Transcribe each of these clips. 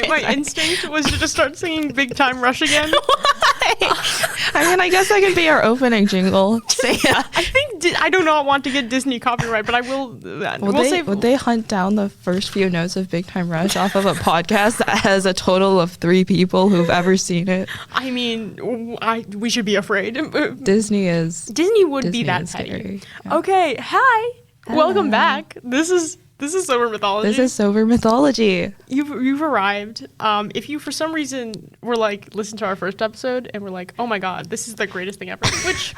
my instinct was to just start singing Big Time Rush again. I mean, I guess that could be our opening jingle. I think I do not want to get Disney copyright, but I will. Would they hunt down the first few notes of Big Time Rush off of a podcast that has a total of 3 people who've ever seen it? I mean, we should be afraid. Disney would be that petty. Yeah. Okay, hi. Welcome back. This is Sober Mythology. This is Sober Mythology. You've arrived. If you for some reason were like listen to our first episode and we're like, oh my god, this is the greatest thing ever, which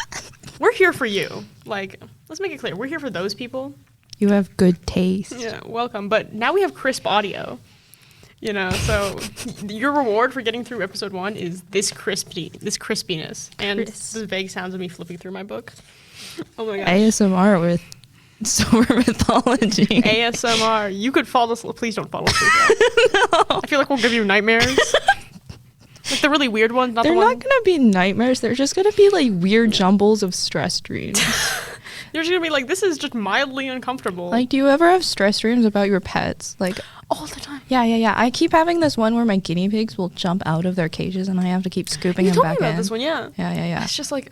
we're here for you. Like, let's make it clear, we're here for those people. You have good taste. Yeah, welcome. But now we have crisp audio. You know, so your reward for getting through episode 1 is this crispiness and the vague sounds of me flipping through my book. Oh my gosh. ASMR with Sober Mythology. ASMR. You could fall asleep. Please don't fall asleep. No. I feel like we'll give you nightmares. Like the really weird ones. They're not going to be nightmares. They're just going to be like weird jumbles of stress dreams. You're just going to be like, this is just mildly uncomfortable. Like, do you ever have stress dreams about your pets? Like, all the time. Yeah. I keep having this one where my guinea pigs will jump out of their cages and I have to keep scooping them back in. You told me about this one, yeah. Yeah. It's just like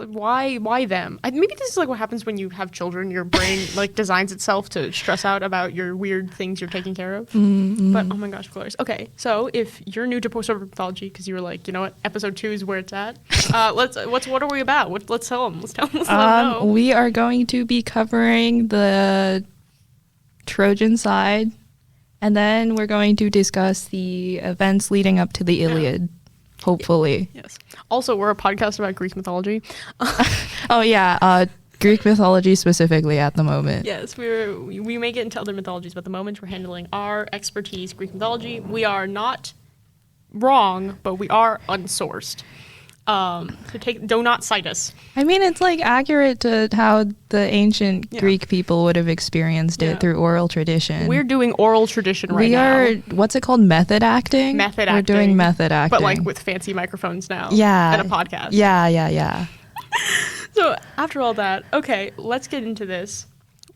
why them? Maybe this is like what happens when you have children. Your brain like designs itself to stress out about your weird things you're taking care of. Mm-hmm. But oh my gosh, glorious. Okay, so if you're new to Sober Mythology because you were like, you know what, episode 2 is where it's at. What are we about? Let's tell them. Let's let them know. We are going to be covering the Trojan side. And then we're going to discuss the events leading up to the Iliad, hopefully. Yes. Also, we're a podcast about Greek mythology. Oh, yeah. Greek mythology specifically at the moment. Yes, we may get into other mythologies, but at the moment we're handling our expertise, Greek mythology. We are not wrong, but we are unsourced. Do not cite us. I mean, it's like accurate to how the ancient Greek people would have experienced it through oral tradition. We're doing oral tradition right now. We are, what's it called? Method acting? We're doing method acting. But like with fancy microphones now. Yeah. And a podcast. Yeah. So after all that, okay, let's get into this.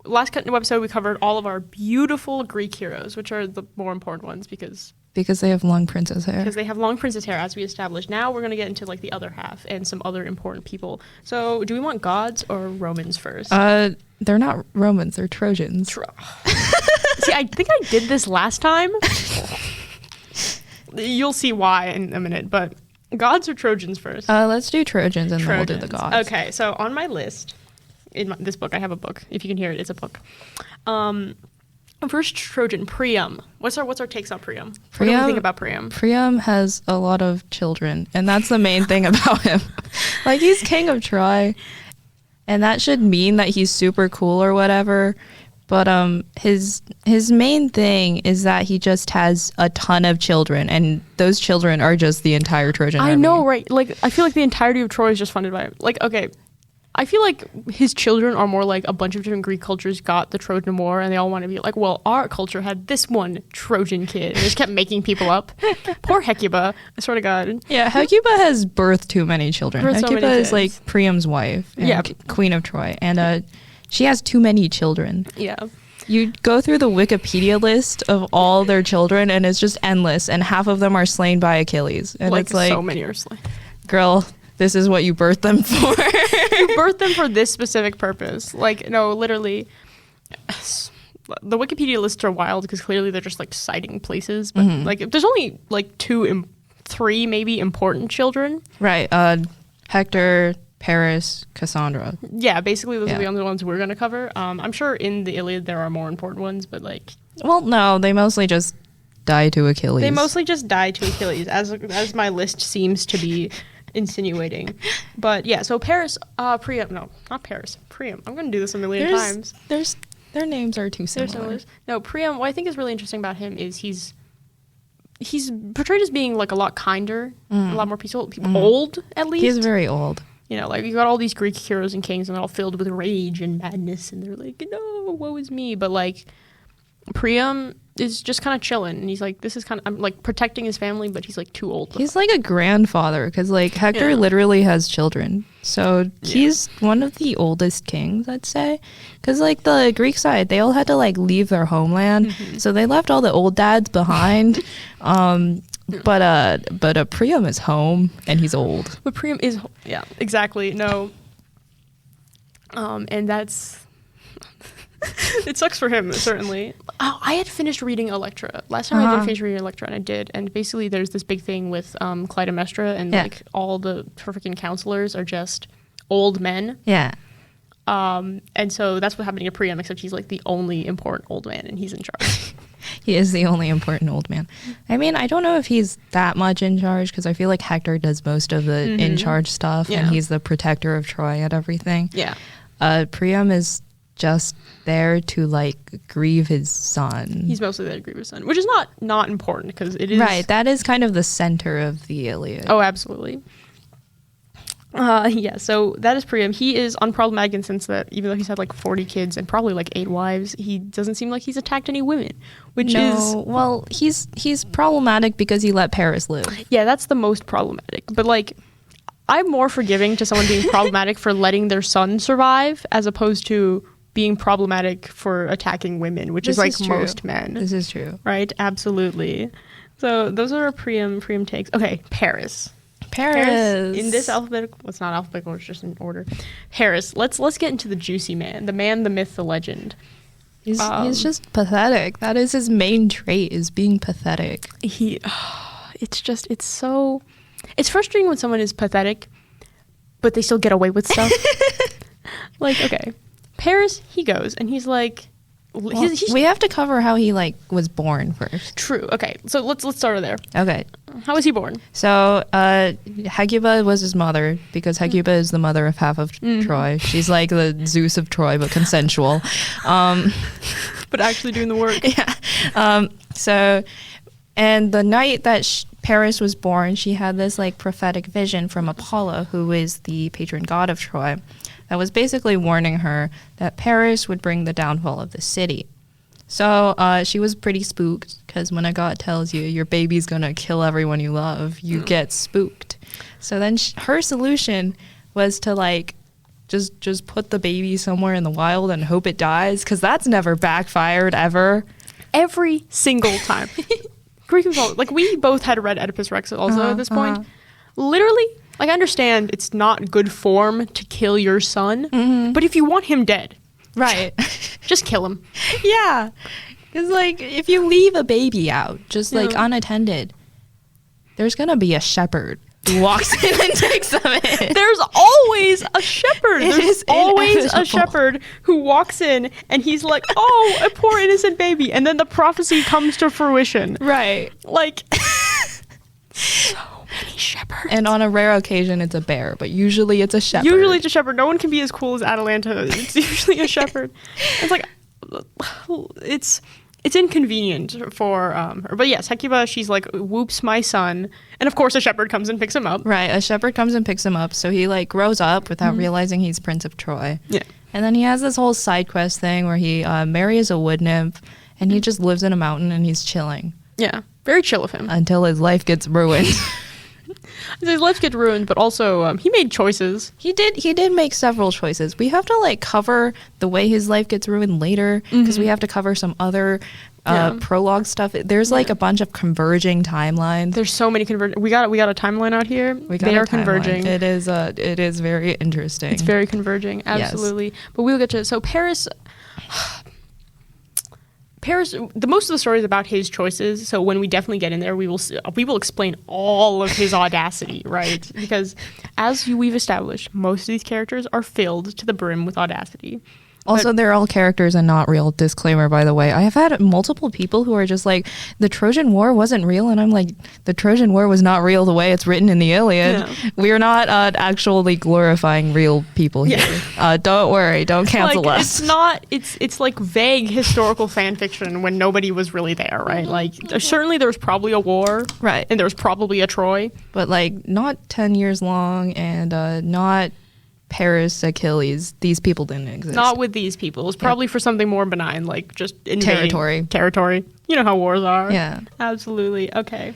Last episode, we covered all of our beautiful Greek heroes, which are the more important ones because they have long princess hair. Because they have long princess hair, as we established. Now we're going to get into like the other half and some other important people. So do we want gods or Romans first? They're not Romans, they're Trojans. See, I think I did this last time. You'll see why in a minute, but gods or Trojans first? Let's do Trojans and then we'll do the gods. Okay, so on my list, this book, I have a book. If you can hear it, it's a book. First Trojan, Priam. What's our takes on Priam? What do we think about Priam? Priam has a lot of children, and that's the main thing about him. Like, he's king of Troy, and that should mean that he's super cool or whatever. But his main thing is that he just has a ton of children, and those children are just the entire Trojan army. I know, right? Like, I feel like the entirety of Troy is just funded by him. Like, okay, I feel like his children are more like a bunch of different Greek cultures got the Trojan War, and they all want to be like, well, our culture had this one Trojan kid, and they just kept making people up. Poor Hecuba, I swear to God. Yeah, Hecuba has birthed too many children. Hecuba is like Priam's wife, and Queen of Troy, and she has too many children. Yeah. You go through the Wikipedia list of all their children, and it's just endless, and half of them are slain by Achilles. And it's like, so many are slain. Girl, this is what you birthed them for. You birthed them for this specific purpose. Like, no, literally, the Wikipedia lists are wild because clearly they're just like citing places. But like, there's only like 3 maybe important children. Right. Hector, Paris, Cassandra. Yeah, basically those are the only ones we're going to cover. I'm sure in the Iliad there are more important ones, but like... Well, no, they mostly just die to Achilles. As my list seems to be insinuating. But yeah, so Paris, Priam, no, not Paris, Priam. I'm going to do this a million times. Their names are too similar. No, Priam, what I think is really interesting about him is he's portrayed as being like a lot kinder, a lot more peaceful, old at least. He's very old. You know, like you got all these Greek heroes and kings and they're all filled with rage and madness and they're like, no, woe is me. But like Priam is just kind of chilling, and he's like, this is kind of, I'm like protecting his family, but he's like too old. He's like a grandfather because like Hector literally has children, so he's one of the oldest kings, I'd say. Because like the Greek side, they all had to like leave their homeland, so they left all the old dads behind. But Priam is home and he's old. But Priam is, yeah, exactly. No. And that's, it sucks for him, certainly. Oh, I had finished reading Electra. Last time I didn't finish reading Electra, and I did. And basically there's this big thing with Clytemnestra, and like all the freaking counselors are just old men. Yeah. And so that's what's happening to Priam, except he's like the only important old man, and he's in charge. He is the only important old man. I mean, I don't know if he's that much in charge, because I feel like Hector does most of the in-charge stuff, and he's the protector of Troy and everything. Yeah. Priam is just there to like grieve his son. He's mostly there to grieve his son, which is not important, because it is... Right, that is kind of the center of the Iliad. Oh, absolutely. Yeah, so that is Priam. He is unproblematic in the sense that even though he's had like 40 kids and probably like 8 wives, he doesn't seem like he's attacked any women, which is... Well, he's problematic because he let Paris live. Yeah, that's the most problematic. But like, I'm more forgiving to someone being problematic for letting their son survive as opposed to being problematic for attacking women, which is like most men. This is true. Right? Absolutely. So those are our Priam takes. Okay, Paris. In this alphabetical, well, it's not alphabetical, it's just in order. Paris. Let's get into the juicy man, the myth, the legend. He's just pathetic. That is his main trait, is being pathetic. It's frustrating when someone is pathetic, but they still get away with stuff. Like, okay, Paris, he goes, and he's like, well, we have to cover how he like was born first. True. Okay, so let's start there. Okay. How was he born? So Hecuba was his mother, because Hecuba is the mother of half of Troy. She's like the Zeus of Troy, but consensual. But actually doing the work. Yeah. So, and the night that Paris was born, she had this like prophetic vision from Apollo, who is the patron god of Troy, that was basically warning her that Paris would bring the downfall of the city. So she was pretty spooked, because when a god tells you your baby's gonna kill everyone you love, you get spooked. So then her solution was to like just put the baby somewhere in the wild and hope it dies, because that's never backfired ever. Every single time. Greek mythology, like we both had read Oedipus Rex also at this point. Literally, like I understand it's not good form to kill your son, but if you want him dead, right, just kill him. Yeah, because like if you leave a baby out just like unattended, there's gonna be a shepherd who walks in and takes them in. There's always a shepherd. There's always a shepherd who walks in and he's like, oh, a poor innocent baby, and then the prophecy comes to fruition. Right, like so many shepherds. And on a rare occasion, it's a bear, but usually it's a shepherd. Usually it's a shepherd. No one can be as cool as Atalanta. It's usually a shepherd. It's like, it's inconvenient for her. But yes, Hecuba, she's like, whoops, my son. And of course a shepherd comes and picks him up. Right, a shepherd comes and picks him up. So he like grows up without realizing he's Prince of Troy. Yeah. And then he has this whole side quest thing where he marries a wood nymph, and he just lives in a mountain and he's chilling. Yeah, very chill of him. Until his life gets ruined. His life gets ruined, but also he made choices. He did make several choices. We have to like cover the way his life gets ruined later, because we have to cover some other prologue stuff. There's like a bunch of converging timelines. There's so many converging. We got a timeline out here. They are converging. It is very interesting. It's very converging. Absolutely. Yes. But we'll get to it. So Paris, the most of the story is about his choices. So when we definitely get in there, we will explain all of his audacity, right? Because as we've established, most of these characters are filled to the brim with audacity. Also, they're all characters and not real. Disclaimer, by the way. I have had multiple people who are just like, the Trojan War wasn't real. And I'm like, the Trojan War was not real the way it's written in the Iliad. No. We're not actually glorifying real people here. Yeah. Don't worry. Don't cancel us. It's like vague historical fan fiction when nobody was really there, right? Like, certainly there was probably a war. Right. And there was probably a Troy. But like, not 10 years long, and not Paris, Achilles, these people didn't exist. Not with these people. It was probably for something more benign, like just invading territory. You know how wars are. Yeah. Absolutely. Okay.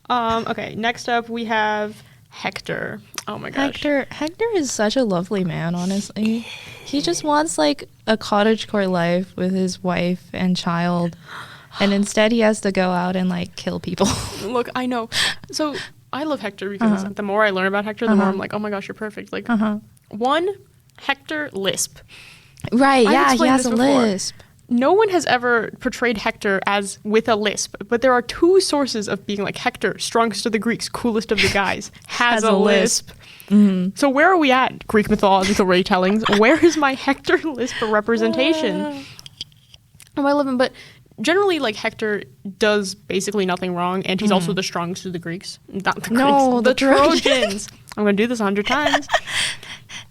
Okay. Next up, we have Hector. Oh my gosh. Hector is such a lovely man, honestly. He just wants like a cottagecore life with his wife and child, and instead he has to go out and like kill people. Look, I know. So I love Hector because the more I learn about Hector, the more I'm like, oh my gosh, you're perfect. Like, one, Hector lisp. Right, I've yeah, he explained has this a before. lisp. No one has ever portrayed Hector as with a lisp, but there are two sources of being like Hector, strongest of the Greeks, coolest of the guys, has a lisp. Mm-hmm. So where are we at, Greek mythological retellings? Where is my Hector lisp representation? Oh, I love him, but generally, like, Hector does basically nothing wrong, and he's also the strongest of the Greeks. Not the Greeks, the Trojans. I'm going to do this 100 times.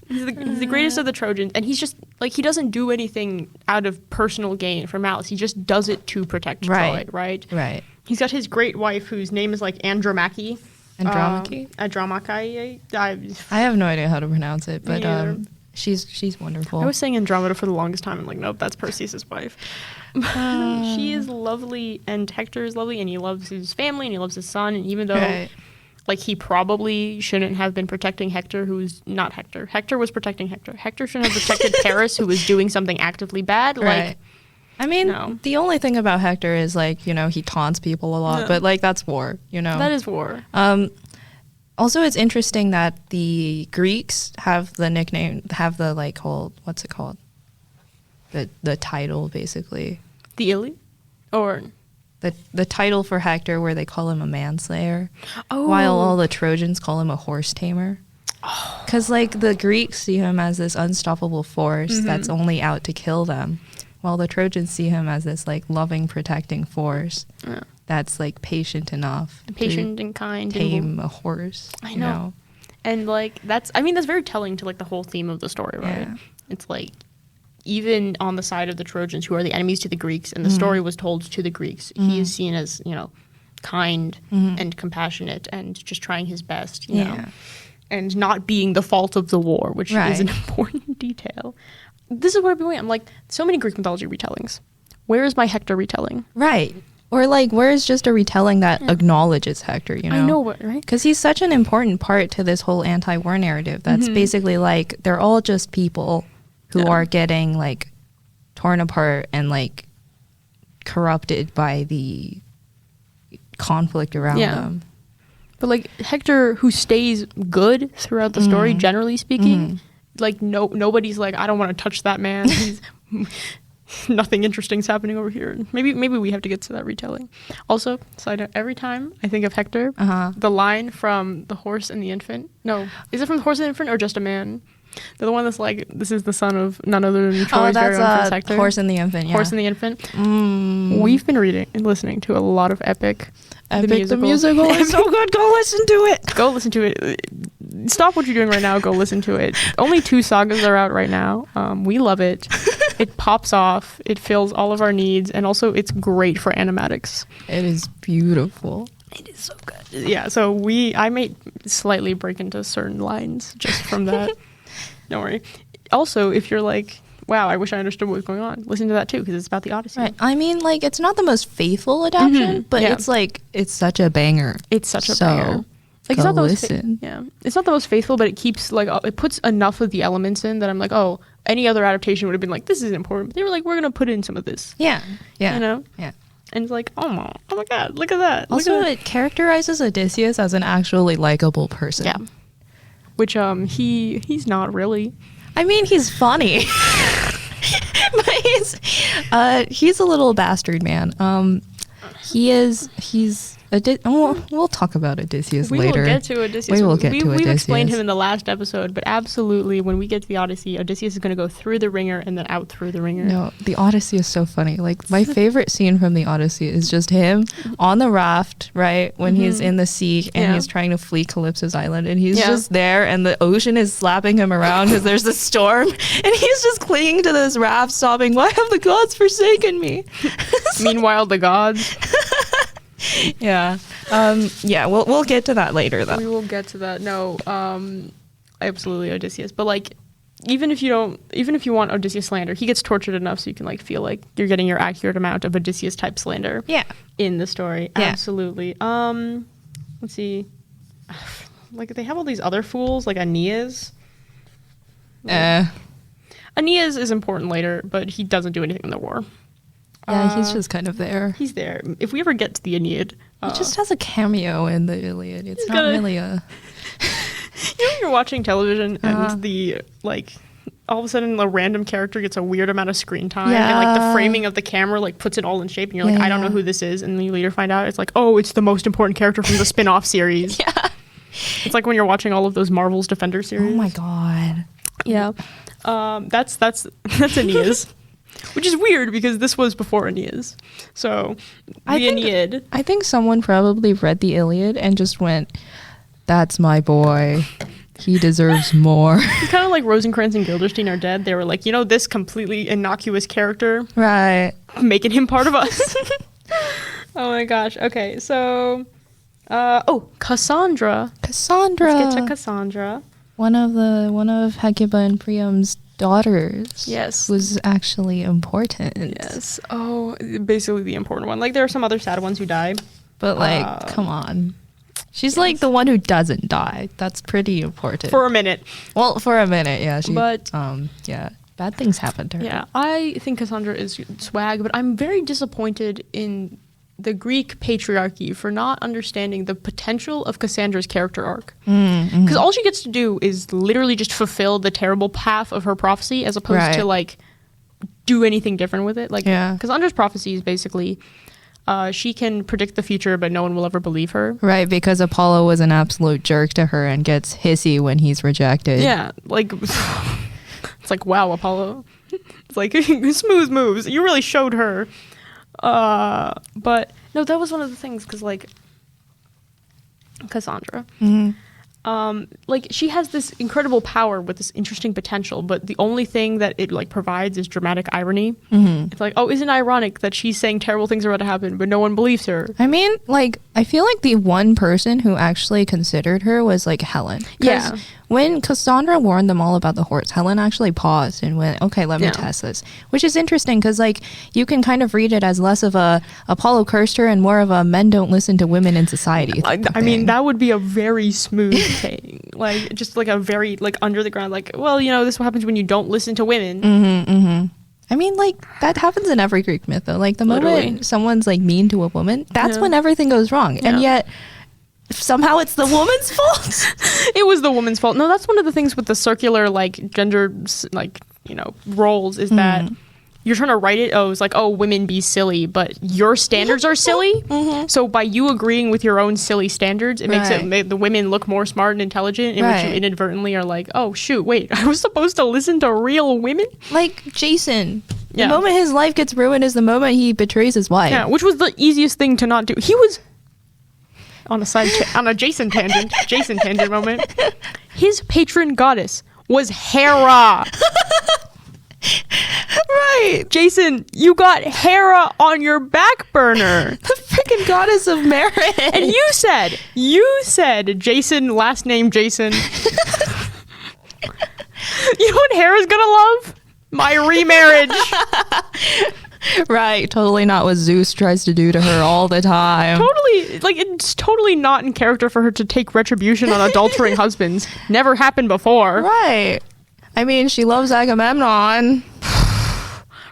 He's the greatest of the Trojans, and he's just, like, he doesn't do anything out of personal gain for malice. He just does it to protect Troy, right? Right. He's got his great wife, whose name is, like, Andromache. Andromache? I have no idea how to pronounce it, but she's wonderful. I was saying Andromeda for the longest time, and, like, nope, that's Perseus' wife. She is lovely, and Hector is lovely, and he loves his family, and he loves his son, and even though... Like, he probably shouldn't have been protecting Hector, who's not Hector. Hector was protecting Hector. Hector shouldn't have protected Paris, who was doing something actively bad. Right. Like, I mean, no. The only thing about Hector is, like, you know, he taunts people a lot, but, like, that's war, you know? That is war. Also, it's interesting that the Greeks have the nickname, like, whole, what's it called? The title, basically. The Iliad? Or... The title for Hector, where they call him a manslayer, Oh. while all the Trojans call him a horse tamer. Because, like, the Greeks see him as this unstoppable force that's only out to kill them, while the Trojans see him as this, like, loving, protecting force that's, like, patient enough. Patient and kind. Tame a horse. I know. You know? And, like, that's very telling to, like, the whole theme of the story, right? Yeah. It's, like, even on the side of the Trojans, who are the enemies to the Greeks, and the story was told to the Greeks, he is seen as, you know, kind and compassionate and just trying his best, you know, and not being the fault of the war, which is an important detail. This is what I've been waiting. I'm like, so many Greek mythology retellings. Where is my Hector retelling? Right. Or, like, where is just a retelling that acknowledges Hector, you know? I know, right? Because he's such an important part to this whole anti-war narrative. That's basically, like, they're all just people who are getting, like, torn apart and, like, corrupted by the conflict around them. But, like, Hector, who stays good throughout the story, generally speaking, like, nobody's like, I don't want to touch that man. He's nothing interesting's happening over here. Maybe we have to get to that retelling. Also, side note, every time I think of Hector, the line from The Horse and the Infant. No, is it from The Horse and the Infant or Just a Man? The one that's like, this is the son of none other than Troy's very own Prince Hector. Horse and the Infant, yeah. Horse and the Infant. We've been reading and listening to a lot of Epic. The musical is so good. Go listen to it. Go listen to it. Stop what you're doing right now. Go listen to it. Only 2 sagas are out right now. We love it. It pops off. It fills all of our needs. And also, it's great for animatics. It is beautiful. It is so good. Yeah, so I may slightly break into certain lines just from that. Don't worry. Also, if you're like, wow, I wish I understood what was going on, listen to that too, because it's about the Odyssey. Right. I mean, like, it's not the most faithful adaptation, but it's like, it's such a banger. It's such a banger. Like, it's not the most it's not the most faithful, but it keeps, like, it puts enough of the elements in that I'm like, oh, any other adaptation would have been like, this is important. But they were like, we're gonna put in some of this. Yeah. You know. Yeah. And it's like, oh my god, look at that. Also, it characterizes Odysseus as an actually likable person. Yeah. Which he's not really. I mean, he's funny. But he's a little bastard man. We'll talk about Odysseus later. We will get to Odysseus. We will get to Odysseus. We've explained him in the last episode, but absolutely, when we get to the Odyssey, Odysseus is going to go through the ringer and then out through the ringer. No, the Odyssey is so funny. Like, my favorite scene from the Odyssey is just him on the raft, right, when he's in the sea and he's trying to flee Calypso's island, and he's just there, and the ocean is slapping him around because there's a storm, and he's just clinging to this raft, sobbing, "Why have the gods forsaken me?" Meanwhile, the gods. Yeah. We'll get to that later, though. We will get to that. No, absolutely Odysseus. But, like, even if you want Odysseus slander, he gets tortured enough so you can like feel like you're getting your accurate amount of Odysseus type slander. Yeah. In the story, yeah. Absolutely. Let's see. Like they have all these other fools, like Aeneas. Aeneas is important later, but he doesn't do anything in the war. Yeah, he's just kind of there. He's there. If we ever get to the Aeneid, he just has a cameo in the Iliad. It's not really a. You know, when you're watching television and the like, all of a sudden the random character gets a weird amount of screen time, and like the framing of the camera like puts it all in shape, and you're like, I don't know who this is, and then you later find out it's like, oh, it's the most important character from the spin-off series. Yeah. It's like when you're watching all of those Marvel's Defender series. Oh my god. Yeah. That's Aeneas. Which is weird because this was before Aeneas. So, Aeneid. I think someone probably read the Iliad and just went, that's my boy. He deserves more. It's kind of like Rosencrantz and Guildenstern are dead. They were like, this completely innocuous character. Right. Making him part of us. Oh my gosh. Okay, so... Cassandra. Let's get to Cassandra. One of Hecuba and Priam's daughters. Yes. Was actually important. Yes. Oh, basically the important one. Like there are some other sad ones who die. But like, come on. She's like the one who doesn't die. That's pretty important. For a minute. Well, for a minute, yeah. But yeah. Bad things happen to her. Yeah. I think Cassandra is swag, but I'm very disappointed in the Greek patriarchy for not understanding the potential of Cassandra's character arc. Because all she gets to do is literally just fulfill the terrible path of her prophecy as opposed to like do anything different with it. Like Cassandra's prophecy is basically she can predict the future but no one will ever believe her. Right, because Apollo was an absolute jerk to her and gets hissy when he's rejected. Yeah, like it's like, wow, Apollo. It's like smooth moves. You really showed her. But no, that was one of the things because like Cassandra, like she has this incredible power with this interesting potential, but the only thing that it like provides is dramatic irony. It's like, oh, isn't it ironic that she's saying terrible things are about to happen, but no one believes her? I mean, like I feel like the one person who actually considered her was like Helen. Yeah. When Cassandra warned them all about the horse, Helen actually paused and went, okay, let me test this. Which is interesting because, like, you can kind of read it as less of a Apollo cursed her and more of a men don't listen to women in society. I mean, that would be a very smooth thing. Like, just like a very, like, under the ground, like, well, this is what happens when you don't listen to women. I mean, like, that happens in every Greek myth, though. Like, the moment someone's, like, mean to a woman, that's when everything goes wrong. And yet... somehow it's the woman's fault. It was the woman's fault. No, that's one of the things with the circular like gender like roles is that you're trying to write it. It's like, oh, women be silly, but your standards are silly. So by you agreeing with your own silly standards, it makes the women look more smart and intelligent, in which you inadvertently are like, oh shoot, wait, I was supposed to listen to real women. Like Jason. The moment his life gets ruined is the moment he betrays his wife. Yeah, which was the easiest thing to not do. He was. On a Jason tangent moment. His patron goddess was Hera. Right. Jason, you got Hera on your back burner. The freaking goddess of marriage. And you said Jason, last name Jason. You know what Hera's gonna love? My remarriage. Right, totally not what Zeus tries to do to her all the time. Totally, like it's totally not in character for her to take retribution on adultering husbands. Never happened before. Right. I mean, she loves Agamemnon.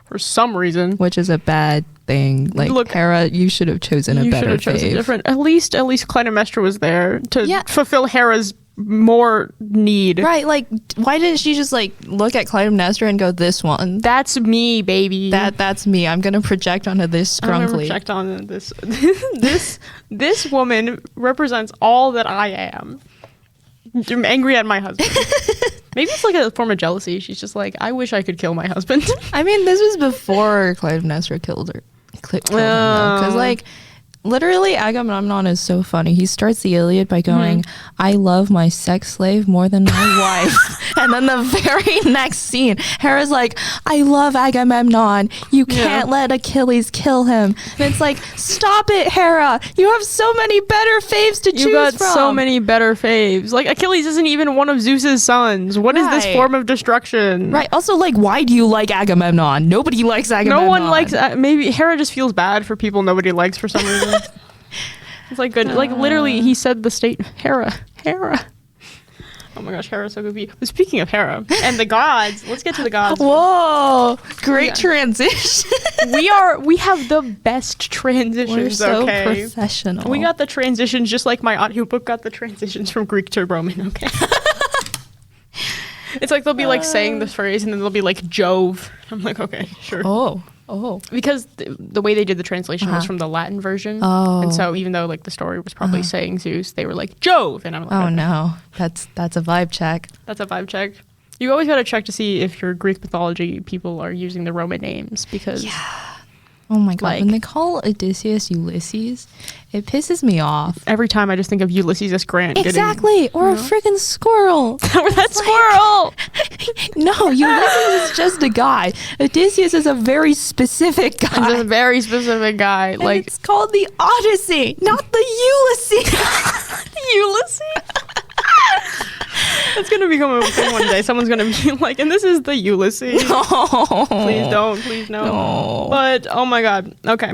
For some reason. Which is a bad thing. Like, look, Hera, you should have chosen a better fave. Different. At least Clytemnestra was there to fulfill Hera's more need. Right, like why didn't she just like look at Clytemnestra and go, this one? That's me, baby. That's me. I'm gonna project onto this scrunkly. I'm gonna project onto this. This woman represents all that I am. I'm angry at my husband. Maybe it's like a form of jealousy. She's just like, I wish I could kill my husband. I mean, this was before Clytemnestra killed her. Because like Literally, Agamemnon is so funny. He starts the Iliad by going, I love my sex slave more than my wife. And then the very next scene, Hera's like, I love Agamemnon. You can't let Achilles kill him. And it's like, stop it, Hera. You have so many better faves to choose from. You got so many better faves. Like, Achilles isn't even one of Zeus's sons. What is this form of destruction? Right. Also, like, why do you like Agamemnon? Nobody likes Agamemnon. No one likes... maybe Hera just feels bad for people nobody likes for some reason. It's like good. Like, literally, he said the state... Hera. Oh my gosh, Hera's so goofy. But speaking of Hera and the gods, let's get to the gods. Whoa. Great transition. We have the best transitions, We're so okay? professional. We got the transitions just like my audiobook got the transitions from Greek to Roman, okay? It's like they'll be like saying this phrase and then they'll be like Jove. I'm like, okay, sure. Oh. Because the way they did the translation was from the Latin version. Oh. And so even though like the story was probably saying Zeus, they were like Jove. And I'm like, Oh, okay. no. That's a vibe check. That's a vibe check. You always got to check to see if your Greek mythology people are using the Roman names because... Yeah. Oh my god, when they call Odysseus Ulysses, it pisses me off. Every time I just think of Ulysses S. Grant. Exactly, or a friggin' squirrel. Or that squirrel! No, Ulysses is just a guy. Odysseus is a very specific guy. He's a very specific guy. And like it's called the Odyssey, not the Ulysses. Ulysses? It's gonna become a thing one day. Someone's gonna be like, and this is the Ulysses. No. Please don't. Please no. But, oh my god. Okay.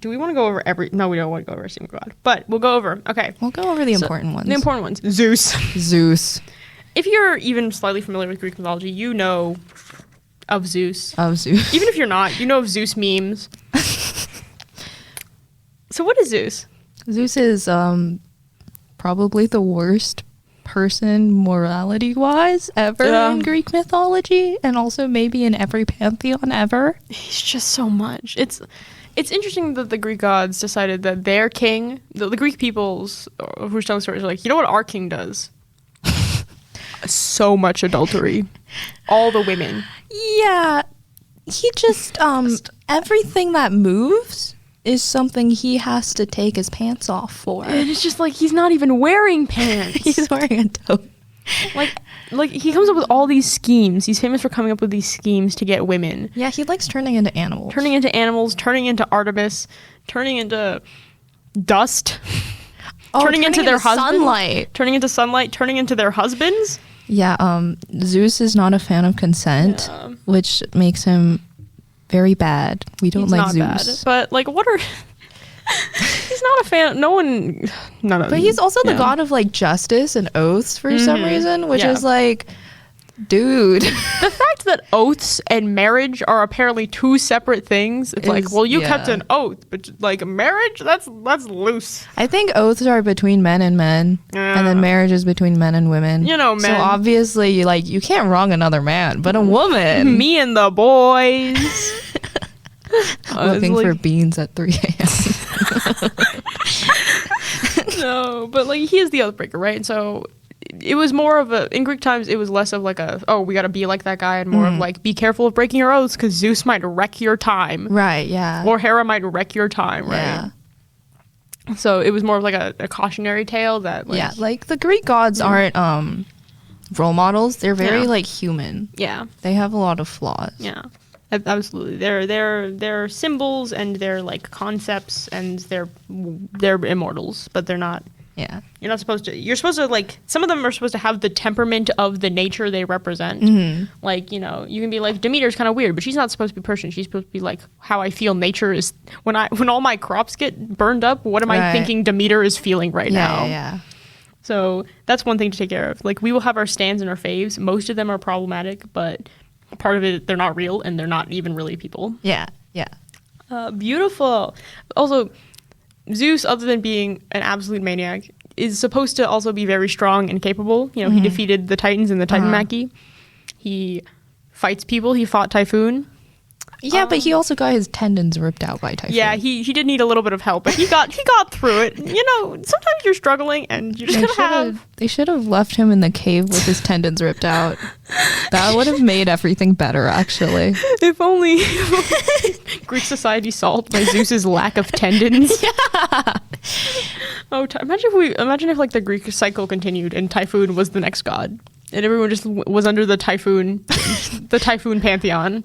Do we want to go over every... No, we don't want to go over every single god. But we'll go over... Okay. We'll go over the important ones. The important ones. Zeus. If you're even slightly familiar with Greek mythology, you know of Zeus. Even if you're not, you know of Zeus memes. So what is Zeus? Zeus is probably the worst person morality-wise ever in Greek mythology, and also maybe in every pantheon ever. He's just so much. It's interesting that the Greek gods decided that their king, the Greek peoples who are telling stories, are like, you know what our king does? So much adultery. All the women. Yeah. He just, everything that moves is something he has to take his pants off for. And it's just like, he's not even wearing pants. He's wearing a tote. Like he comes up with all these schemes. He's famous for coming up with these schemes to get women. Yeah, he likes turning into animals. Turning into Artemis, turning into dust. Turning into their husbands. Sunlight. Turning into sunlight, turning into their husbands. Yeah, Zeus is not a fan of consent, which makes him very bad. We don't like Zeus. Bad. But like, what are... He's not a fan. But he's also the god of like justice and oaths for some reason, which is like, dude. The fact that oaths and marriage are apparently two separate things. It's like, well, you kept an oath, but like marriage, that's loose. I think oaths are between men and men, and then marriage is between men and women. You know, men. So obviously, you can't wrong another man, but a woman. Me and the boys. Looking for beans at 3 a.m. No, but like he is the oathbreaker, right? And so it was more of in Greek times, it was less of like we got to be like that guy, and more of like, be careful of breaking your oaths because Zeus might wreck your time. Right, yeah. Or Hera might wreck your time, right? Yeah. So it was more of like a cautionary tale that like... Yeah, like the Greek gods aren't role models. They're very like human. Yeah. They have a lot of flaws. Yeah. Absolutely. They're symbols and they're like concepts and they're immortals, but they're not. Yeah. You're supposed to like, some of them are supposed to have the temperament of the nature they represent. Like, you can be like, Demeter's kind of weird, but she's not supposed to be Persian. She's supposed to be like how I feel nature is when all my crops get burned up, what am I thinking Demeter is feeling right now? Yeah. So that's one thing to take care of. Like, we will have our stands and our faves. Most of them are problematic, but part of it, they're not real and they're not even really people. Yeah. Beautiful. Also, Zeus, other than being an absolute maniac, is supposed to also be very strong and capable. He defeated the Titans in the Titanmachy. He fights people. He fought Typhoon. Yeah, but he also got his tendons ripped out by typhoon. Yeah, he did need a little bit of help, but he got through it. You know, sometimes you're struggling and you just gotta have. They should have left him in the cave with his tendons ripped out. That would have made everything better, actually. If only Greek society solved by Zeus's lack of tendons. Yeah. Oh, imagine if like the Greek cycle continued and Typhoon was the next god, and everyone just was under the Typhoon pantheon.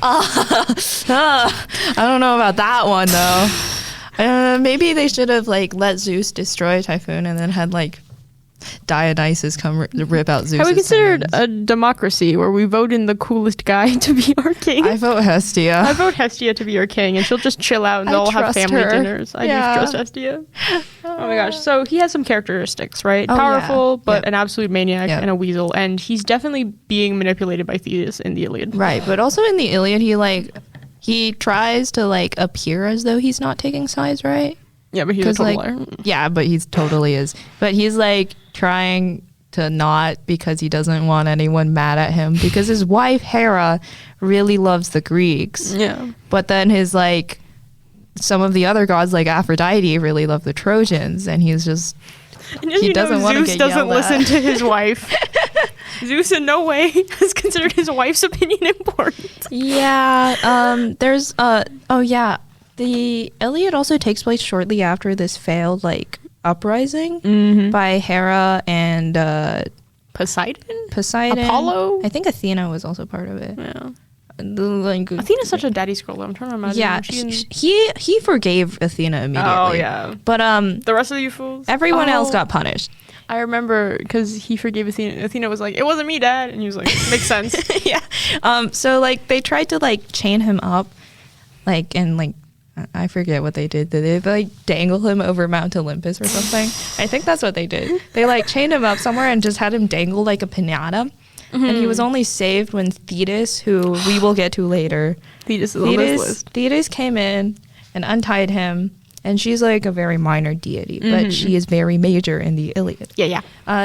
I don't know about that one though. Maybe they should have like let Zeus destroy Typhoon and then had like Dionysus come rip out Zeus. Have we considered a democracy where we vote in the coolest guy to be our king? I vote Hestia. I vote Hestia to be our king, and she'll just chill out and they'll all have family dinners. I do trust Hestia. Oh my gosh. So he has some characteristics, right? Powerful, but an absolute maniac and a weasel. And he's definitely being manipulated by Thetis in the Iliad. Right, but also in the Iliad, he tries to like appear as though he's not taking sides, right? Yeah, but he's a total liar. Yeah, but he's totally is. But he's like trying to not because he doesn't want anyone mad at him because his wife Hera really loves the Greeks. Yeah. But then his like some of the other gods like Aphrodite really love the Trojans, and he's just he doesn't want to get Zeus doesn't yelled listen at. to his wife. Zeus in no way has considered his wife's opinion important. Yeah. There's the Iliad also takes place shortly after this failed like uprising by Hera and Poseidon, Apollo. I think Athena was also part of it. Yeah. Athena's such a daddy scroller. I'm trying to imagine. Yeah, he forgave Athena immediately. Oh yeah, but the rest of you fools, everyone else got punished. I remember because he forgave Athena. Athena was like, "It wasn't me, Dad," and he was like, "Makes sense." Yeah. So like they tried to like chain him up, like and like I forget what they did. Did they like dangle him over Mount Olympus or something? I think that's what they did. They like chained him up somewhere and just had him dangle like a pinata. And he was only saved when Thetis, who we will get to later. Thetis is on this list. Thetis came in and untied him. And she's like a very minor deity, but she is very major in the Iliad. Yeah.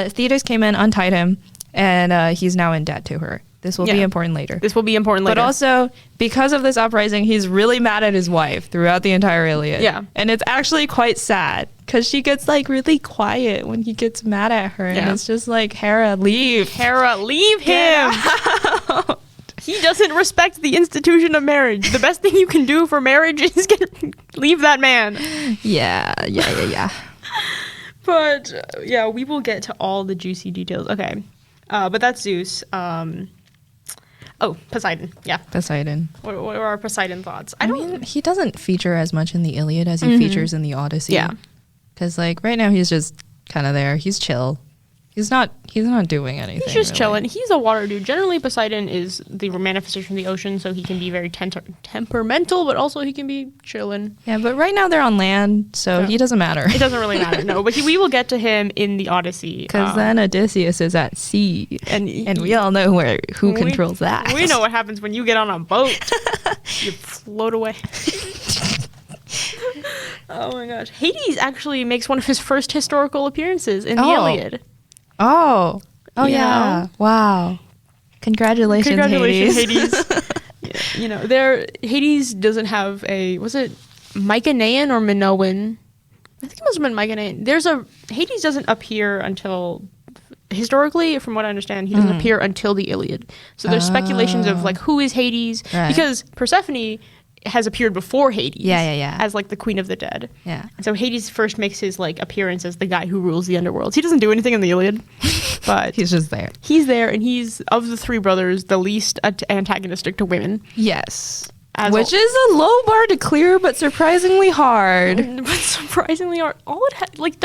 Thetis came in, untied him, and he's now in debt to her. This will be important later. But also, because of this uprising, he's really mad at his wife throughout the entire Iliad. Yeah. And it's actually quite sad, because she gets like really quiet when he gets mad at her. And it's just like, Hera, leave. Hera, leave him. He doesn't respect the institution of marriage. The best thing you can do for marriage is leave that man. Yeah. But, we will get to all the juicy details. Okay. But that's Zeus. Poseidon. Yeah. Poseidon. What are our Poseidon thoughts? I mean, he doesn't feature as much in the Iliad as he features in the Odyssey. Yeah. Because, like, right now he's just kind of there. He's chill. He's not doing anything. He's just chilling. He's a water dude. Generally, Poseidon is the manifestation of the ocean, so he can be very temperamental, but also he can be chilling. Yeah, but right now they're on land, so he doesn't matter. It doesn't really matter, no. But we will get to him in the Odyssey. Because then Odysseus is at sea, and we all know who controls that. We know what happens when you get on a boat. You float away. Oh my gosh. Hades actually makes one of his first historical appearances in the Iliad. Oh yeah. Wow. Congratulations, Hades. Hades doesn't have was it Mycenaean or Minoan? I think it must have been Mycenaean. Hades doesn't appear until, historically, from what I understand, he doesn't appear until the Iliad. So there's speculations of like, who is Hades? Right. Because Persephone has appeared before Hades. Yeah. As like the queen of the dead. Yeah. And so Hades first makes his like appearance as the guy who rules the underworlds. He doesn't do anything in the Iliad, but he's just there. He's there, and he's, of the three brothers, the least antagonistic to women. Yes. Which is a low bar to clear, but surprisingly hard. They're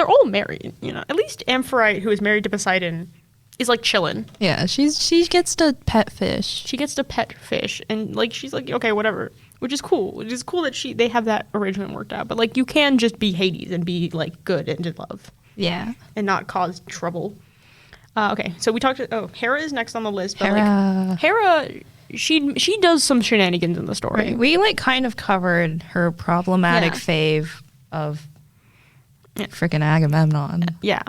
all married, At least Amphitrite, who is married to Poseidon, is like chilling. Yeah, she gets to pet fish. She gets to pet fish, and like she's like, okay, whatever. Which is cool. It is cool that they have that arrangement worked out. But like, you can just be Hades and be like good and in love. Yeah. And not cause trouble. Okay, so we talked. Hera is next on the list. But Hera, she does some shenanigans in the story. Right. We like kind of covered her problematic fave of freaking Agamemnon. Yeah.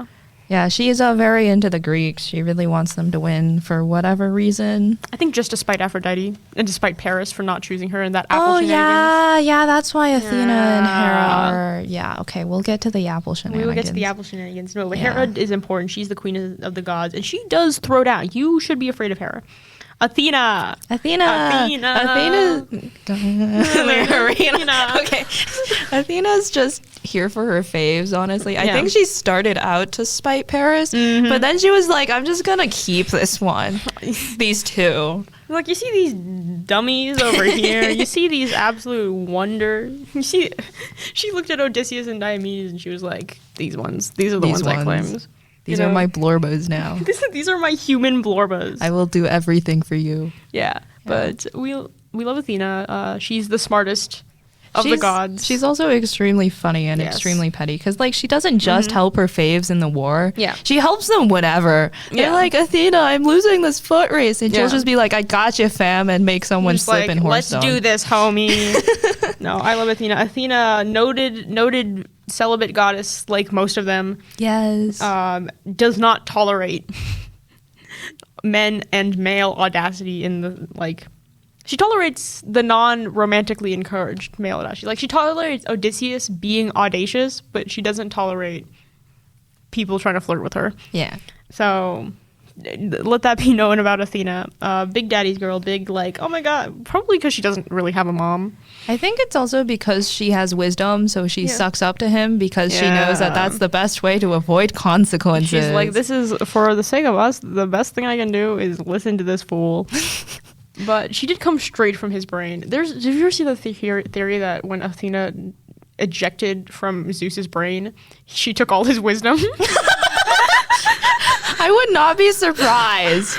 Yeah, she is very into the Greeks. She really wants them to win for whatever reason. I think just to spite Aphrodite and to spite Paris for not choosing her in that apple shenanigans. Yeah, that's why Athena and Hera are... Yeah, okay, we'll get to the apple shenanigans. We will get to the apple shenanigans. No, but Hera is important. She's the queen of the gods, and she does throw down. You should be afraid of Hera. Athena. Okay. Athena's just here for her faves, honestly. I think she started out to spite Paris, but then she was like, I'm just gonna keep this one. These two. Like, you see these dummies over here. You see these absolute wonders. You see, she looked at Odysseus and Diomedes and she was like, these ones. These are the ones I claimed. These are my Blorbas now. These are my human Blorbas. I will do everything for you. Yeah, but we love Athena. She's the smartest of the gods. She's also extremely funny and extremely petty because, like, she doesn't just help her faves in the war. Yeah. She helps them whenever. They're like, Athena, I'm losing this foot race. And she'll just be like, I got you, fam, and make someone slip in horse Let's do this, homie. No, I love Athena. Athena, noted celibate goddess, like most of them. Yes. Does not tolerate men and male audacity in the, like... She tolerates the non-romantically encouraged male audacity. Like, she tolerates Odysseus being audacious, but she doesn't tolerate people trying to flirt with her. Yeah. So, let that be known about Athena. Big daddy's girl, big, like, oh my god. Probably because she doesn't really have a mom. I think it's also because she has wisdom, so she sucks up to him because she knows that that's the best way to avoid consequences. She's like, this is, for the sake of us, the best thing I can do is listen to this fool. But she did come straight from his brain. Did you ever see the theory that when Athena ejected from Zeus's brain, she took all his wisdom? I would not be surprised.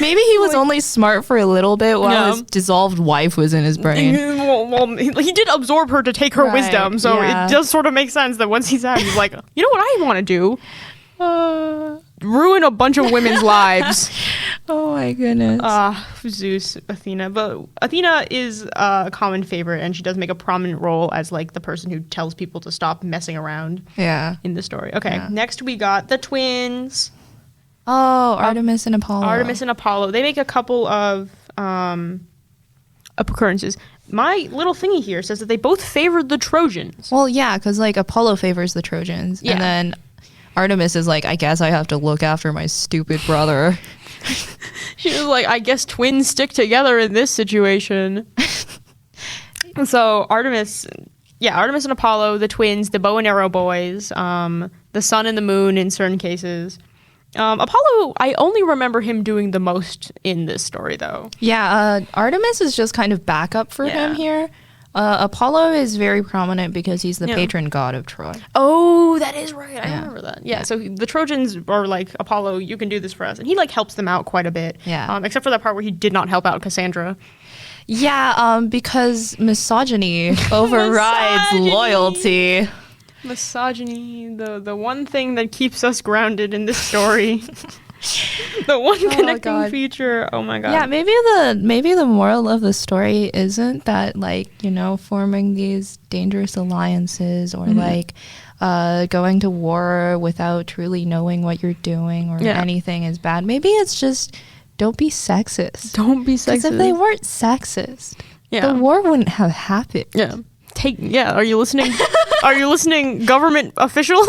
Maybe he was only smart for a little bit while his dissolved wife was in his brain. Well, he did absorb her to take her wisdom, so it does sort of make sense that once he's out, he's like, you know what I want to do? Ruin a bunch of women's lives. Oh my goodness. Zeus, Athena. But Athena is a common favorite, and she does make a prominent role as, like, the person who tells people to stop messing around in the story. Okay, next we got the twins. Oh, Artemis and Apollo. They make a couple of occurrences. My little thingy here says that they both favored the Trojans. Well, yeah, because, like, Apollo favors the Trojans, and then Artemis is like, I guess I have to look after my stupid brother. She was like, I guess twins stick together in this situation. So Artemis and Apollo, the twins, the bow and arrow boys, the sun and the moon in certain cases. Apollo, I only remember him doing the most in this story, though. Yeah, Artemis is just kind of backup for him here. Apollo is very prominent because he's the patron god of Troy. Oh, that is right. I remember that. Yeah, so the Trojans are like, Apollo, you can do this for us. And he, like, helps them out quite a bit. Yeah. Except for that part where he did not help out Cassandra. Yeah, because misogyny overrides loyalty. Misogyny, the one thing that keeps us grounded in this story. The one connecting feature. Oh my god. Yeah, maybe the moral of the story isn't that, like, you know, forming these dangerous alliances or like going to war without truly knowing what you're doing or anything is bad. Maybe it's just don't be sexist. Don't be sexist. Because if they weren't sexist, the war wouldn't have happened. Yeah. Are you listening? Are you listening, government officials?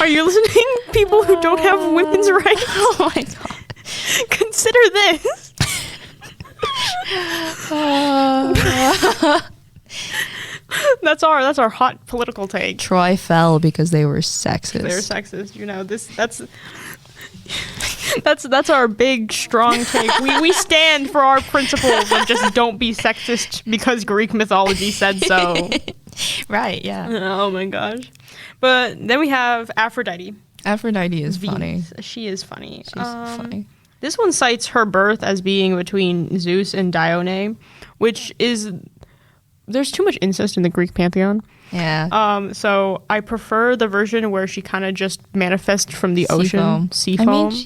Are you listening, people who don't have women's rights? Oh my god. Consider this. That's our hot political take. Troy fell because they were sexist. They're sexist. You know, that's our big strong take. We stand for our principles and just don't be sexist because Greek mythology said so. Right, yeah. Oh my gosh. But then we have Aphrodite. Aphrodite is funny. She is funny. She's funny. This one cites her birth as being between Zeus and Dione, which is... There's too much incest in the Greek pantheon. Yeah. So I prefer the version where she kind of just manifests from the ocean. Sea I foam. mean,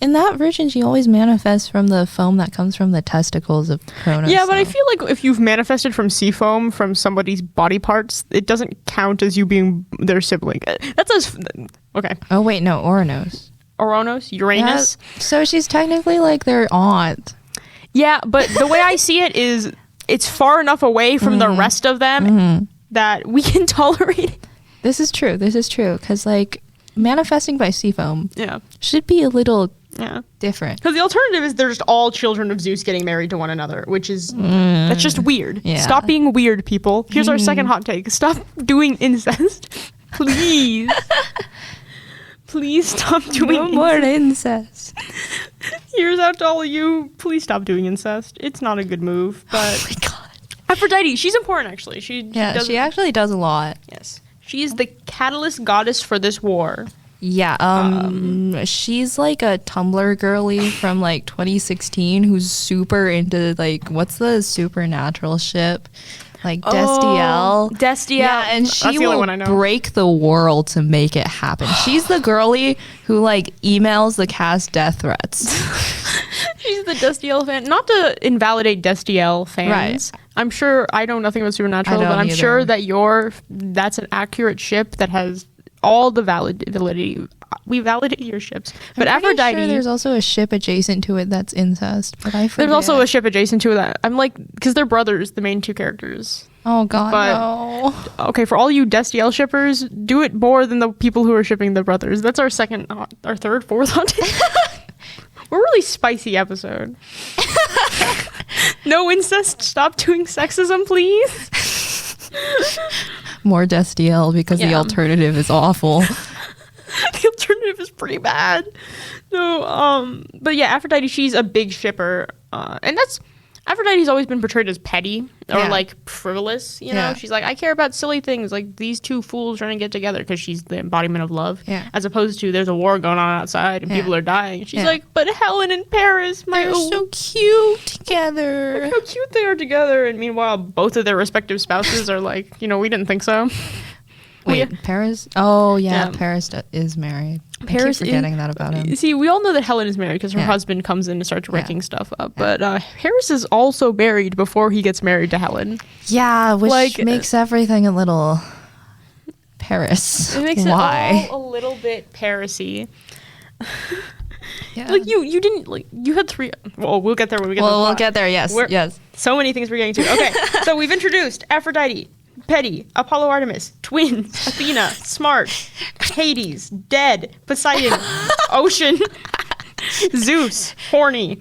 in that version, she always manifests from the foam that comes from the testicles of Kronos. Yeah, but I feel like if you've manifested from sea foam from somebody's body parts, it doesn't count as you being their sibling. That's us. Okay. Oh, wait, no, Uranos. Uranus, Uranus. Yeah, so she's technically like their aunt. Yeah, but the way I see it is it's far enough away from the rest of them that we can tolerate it. This is true. Because, like, manifesting by sea foam should be a little different. Because the alternative is they're just all children of Zeus getting married to one another, which is, that's just weird. Yeah. Stop being weird, people. Here's our second hot take. Stop doing incest. Please. Please stop doing incest. No more incest. Here's out to all of you. Please stop doing incest. It's not a good move. But Oh my god. Aphrodite, she's important actually. She actually does a lot. Yes. She is the catalyst goddess for this war. Yeah, she's like a Tumblr girly from like 2016 who's super into like what's the supernatural ship? Like Destiel. Destiel. Yeah, and That's she the only will one I know. break the world to make it happen. She's the girly who like emails the cast death threats. She's the Destiel fan. Not to invalidate Destiel fans. Right. I'm sure I know nothing about Supernatural, I don't but I'm either. sure that that's an accurate ship that has all the validity. We validate your ships. But I'm pretty Aphrodite, sure there's also a ship adjacent to it that's incest, but I forget. there's also a ship adjacent to that. I'm like, because they're brothers, the main two characters. Oh god, but- no. Okay, for all you Destiel shippers, do it more than the people who are shipping the brothers. That's our third, fourth hot take. We're a really spicy episode. No incest. Stop doing sexism, please. More Destiel because the Yeah. alternative is awful. The alternative is pretty bad. No, but yeah, Aphrodite, she's a big shipper, and Aphrodite's always been portrayed as petty or Yeah. like frivolous. You know, Yeah. she's like, I care about silly things like these two fools trying to get together because she's the embodiment of love. Yeah. As opposed to there's a war going on outside and Yeah. people are dying. She's Yeah. like, but Helen and Paris, They're so cute together. how cute they are together. And meanwhile, both of their respective spouses are like, we didn't think so. Wait, Paris? Oh, yeah, Yeah. Paris is married. Paris I keep forgetting that about him. See, we all know that Helen is married because her Yeah. husband comes in and starts wrecking stuff up. But Harris is also married before he gets married to Helen. Yeah, which Like, makes everything a little Paris. It makes Why? it all a little bit Paris-y. Yeah. Like you didn't you had three. Well, we'll get there when we get. to the Well, we'll plot. get there. Yes, We're- yes. So many things we're getting to. Okay, so we've introduced Aphrodite, Petty, Apollo, Artemis, twins, Athena, smart, Hades, dead, Poseidon, ocean, Zeus, horny.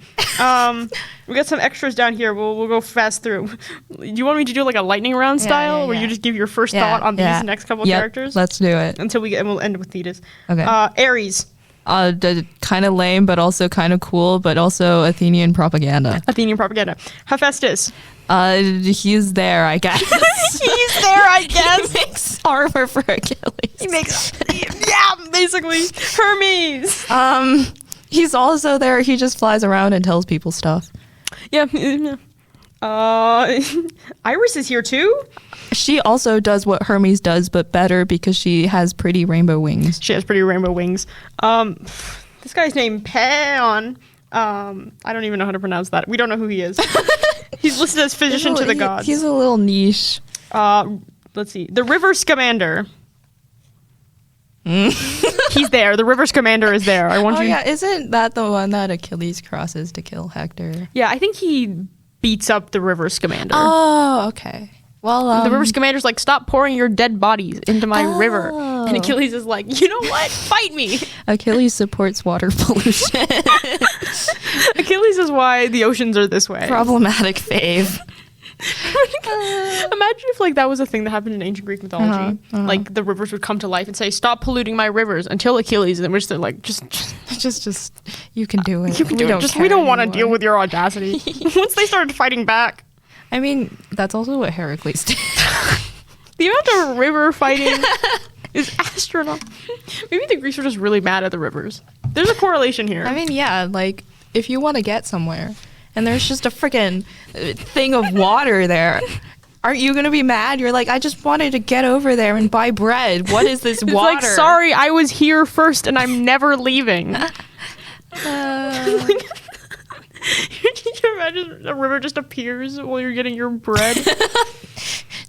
We got some extras down here. We'll go fast through. Do you want me to do like a lightning round style, where you just give your first thought on these next couple characters Let's do it. until we get, and we'll end with Thetis. Okay. Ares, Kind of lame, but also kind of cool, but also Athenian propaganda. Athenian propaganda. Hephaestus. He's there, I guess. He's there, I guess. He makes armor for Achilles. He makes, yeah, basically Hermes. He's also there. He just flies around and tells people stuff. Yeah. Iris is here too. She also does what Hermes does, but better because she has pretty rainbow wings. She has pretty rainbow wings. This guy's named Paeon. I don't even know how to pronounce that. We don't know who he is. He's listed as physician to the gods. He's a little niche. Let's see. The River Scamander. He's there. The River Scamander is there. I want Oh you. yeah, isn't that the one that Achilles crosses to kill Hector? Yeah, I think he beats up the River Scamander. Oh, okay. Well, The River Scamander's like, stop pouring your dead bodies into my river. And Achilles is like, you know what? Fight me. Achilles supports water pollution. Achilles is why the oceans are this way. Problematic fave. Imagine if like that was a thing that happened in ancient Greek mythology. Like the rivers would come to life and say, stop polluting my rivers until Achilles, and which they're like, just You can do it. you can do it. Just we don't want to deal with your audacity. Once they started fighting back. I mean, that's also what Heracles did. The amount of river fighting is astronomical. Maybe the Greeks were just really mad at the rivers. There's a correlation here. I mean, yeah, like, if you want to get somewhere, and there's just a freaking thing of water there, aren't you going to be mad? You're like, I just wanted to get over there and buy bread. What is this it's water? like, sorry, I was here first and I'm never leaving. Can you imagine a river just appears while you're getting your bread?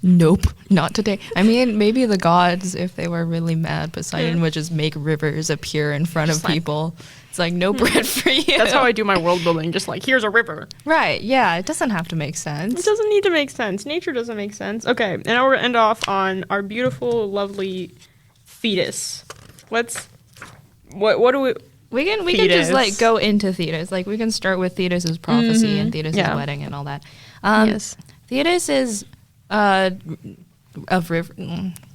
Nope, not today. I mean, maybe the gods, if they were really mad, Poseidon would just make rivers appear in front of people. It's like, no bread for you. That's how I do my world building. Just like, here's a river. Right, yeah, it doesn't have to make sense. It doesn't need to make sense. Nature doesn't make sense. Okay, and now we're going to end off on our beautiful, lovely Thetis. What do we... We can just like go into Thetis. Like we can start with Thetis' prophecy and Thetis' wedding and all that. Yes. Thetis is of river.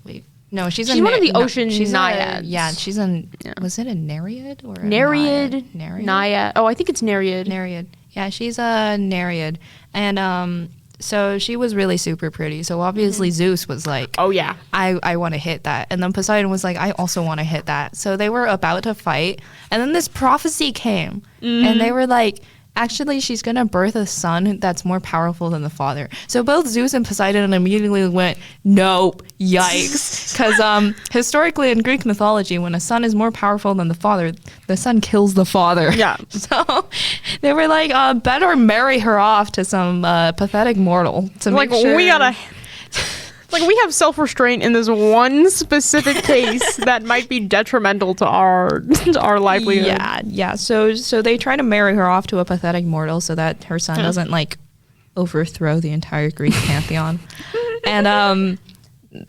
Wait, no, she's one of the ocean she's naiads. She's an. Was it a Nereid or a Nereid? Nereid? Naiad. Oh, I think it's Nereid. Nereid. Yeah, she's a Nereid, and so she was really super pretty. So obviously Zeus was like, oh yeah, I want to hit that. And then Poseidon was like, I also want to hit that. So they were about to fight. And then this prophecy came. And they were like, actually, she's going to birth a son that's more powerful than the father. So both Zeus and Poseidon immediately went, nope, yikes. Because historically in Greek mythology, when a son is more powerful than the father, the son kills the father. Yeah. So they were like, better marry her off to some pathetic mortal. To like, make sure. we gotta... Like, we have self-restraint in this one specific case that might be detrimental to our livelihood. Yeah. So they try to marry her off to a pathetic mortal so that her son doesn't, like, overthrow the entire Greek pantheon. And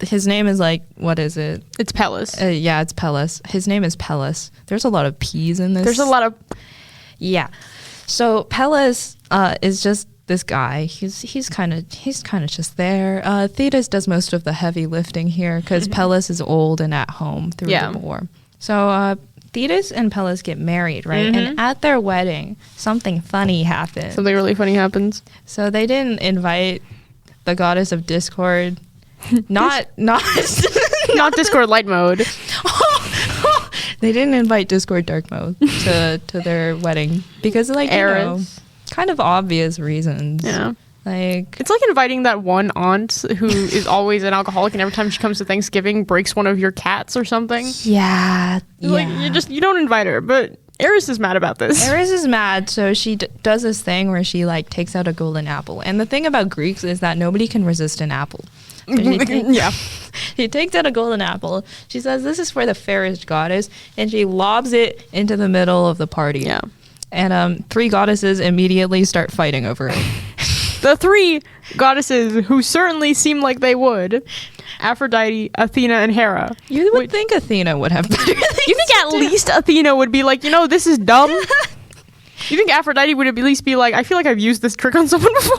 his name is, like, what is it? It's Peleus. Yeah, it's Peleus. His name is Peleus. There's a lot of P's in this. There's a lot of... Yeah. So Peleus is just this guy. He's kind of just there. Thetis does most of the heavy lifting here because Peleus is old and at home through the war. So Thetis and Peleus get married, right? And at their wedding, something funny happens. Something really funny happens. So they didn't invite the goddess of discord. Not Discord light mode. They didn't invite Discord dark mode to their wedding because, like, Eris. Kind of obvious reasons. Yeah. Like, it's like inviting that one aunt who is always an alcoholic and every time she comes to Thanksgiving breaks one of your cats or something. Yeah. Like, you don't invite her, but Eris is mad about this. Eris is mad, so she does this thing where she, like, takes out a golden apple. And the thing about Greeks is that nobody can resist an apple. So she takes out a golden apple. She says, this is for the fairest goddess. And she lobs it into the middle of the party. Yeah. And 3 goddesses immediately start fighting over it. The 3 goddesses who certainly seem like they would. Aphrodite, Athena, and Hera. You would think Athena would have better things. You think at least Athena would be like, this is dumb? You think Aphrodite would at least be like, I feel like I've used this trick on someone before?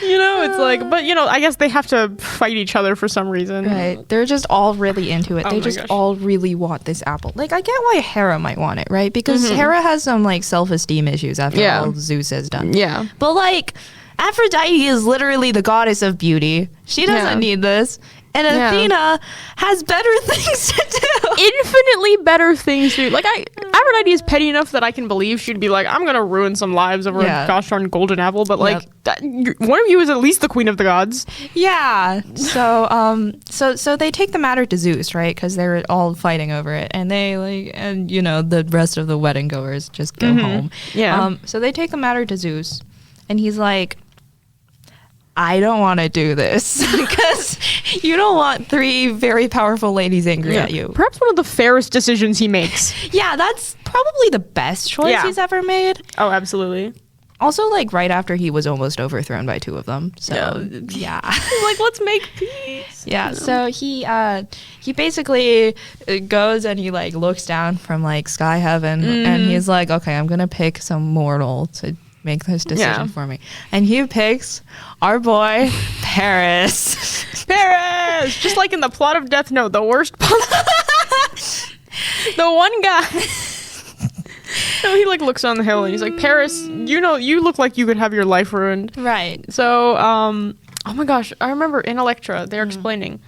It's like, but I guess they have to fight each other for some reason. Right. They're just all really into it. They just all really want this apple. Like, I get why Hera might want it, right? Because Hera has some, like, self-esteem issues after all Zeus has done. Yeah. But, like, Aphrodite is literally the goddess of beauty. She doesn't need this. And Athena has better things to do. Infinitely better things to do. Like, Aphrodite is petty enough that I can believe she'd be like, I'm going to ruin some lives over a gosh darn golden apple. But, like, one of you is at least the queen of the gods. Yeah. So they take the matter to Zeus, right? Because they're all fighting over it. And they, like, and, the rest of the wedding goers just go home. Yeah. So they take the matter to Zeus. And he's like, I don't want to do this because you don't want 3 very powerful ladies angry at you. Perhaps one of the fairest decisions he makes. Yeah, that's probably the best choice he's ever made. Oh, absolutely. Also, like, right after he was almost overthrown by 2 of them. So, yeah. Like, let's make peace. Yeah, so he basically goes and he, like, looks down from, like, sky heaven. And he's like, okay, I'm going to pick some mortal to make this decision for me. And he picks our boy, Paris. Paris! Just like in the plot of Death Note, the worst the one guy. So he, like, looks on the hill and he's like, Paris, you look like you could have your life ruined. Right. So, oh my gosh, I remember in Electra, they're explaining.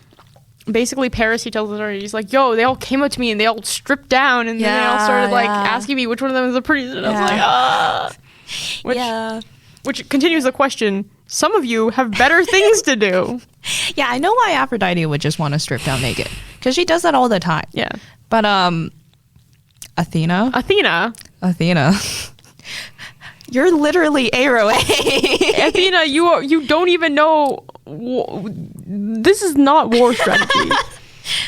Basically, Paris, he tells the story, he's like, they all came up to me and they all stripped down and then they all started, like, asking me which one of them is the prettiest. And I was like, Which continues the question, some of you have better things to do. Yeah, I know why Aphrodite would just want to strip down naked. Because she does that all the time. Yeah. But, Athena Athena, you're literally Aero. Athena, you don't even know. This is not war strategy.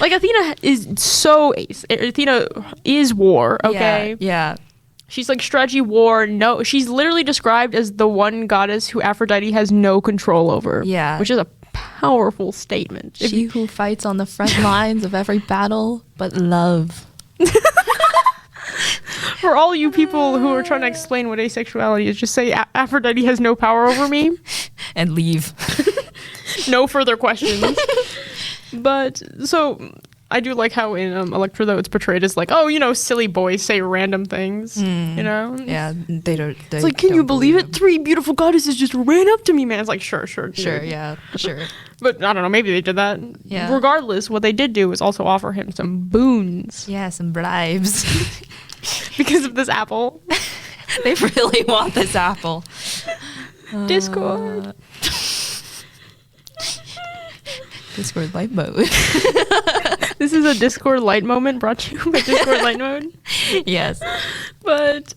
Like, Athena is so ace. Athena is war, okay? Yeah. She's like strategy war. No, she's literally described as the one goddess who Aphrodite has no control over. Yeah. Which is a powerful statement. She who fights on the front lines of every battle, but love. For all you people who are trying to explain what asexuality is, just say Aphrodite has no power over me. And leave. No further questions. But, so, I do like how in Electra, though, it's portrayed as like, oh, you know, silly boys say random things, you know? Yeah, they don't. It's like, can you believe it? 3 beautiful goddesses just ran up to me, man. It's like, sure. Sure, yeah, sure. But I don't know, maybe they did that. Yeah. Regardless, what they did do was also offer him some boons. Yeah, some bribes. Because of this apple. They really want this apple. Discord. Discord light mode. This is a Discord light moment brought to you by Discord light mode. Yes. But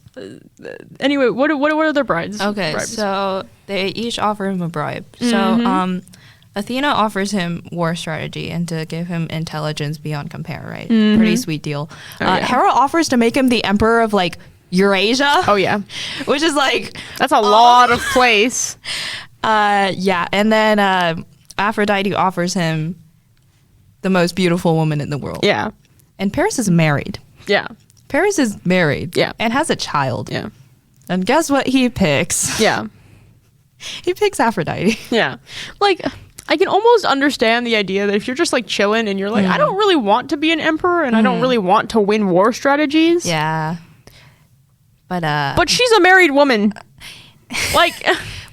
anyway, what are their bribes? Okay, bribes? so they each offer him a bribe. So Athena offers him war strategy and to give him intelligence beyond compare, right? Pretty sweet deal. Hera offers to make him the emperor of like Eurasia. Oh yeah. Which is like, that's a lot of place. yeah, and then Aphrodite offers him the most beautiful woman in the world. Yeah. And Paris is married. Yeah. Paris is married. Yeah. And has a child. Yeah. And guess what he picks? Yeah. He picks Aphrodite. Yeah. Like, I can almost understand the idea that if you're just like chilling and you're like, I don't really want to be an emperor and I don't really want to win war strategies. Yeah. But she's a married woman. Like,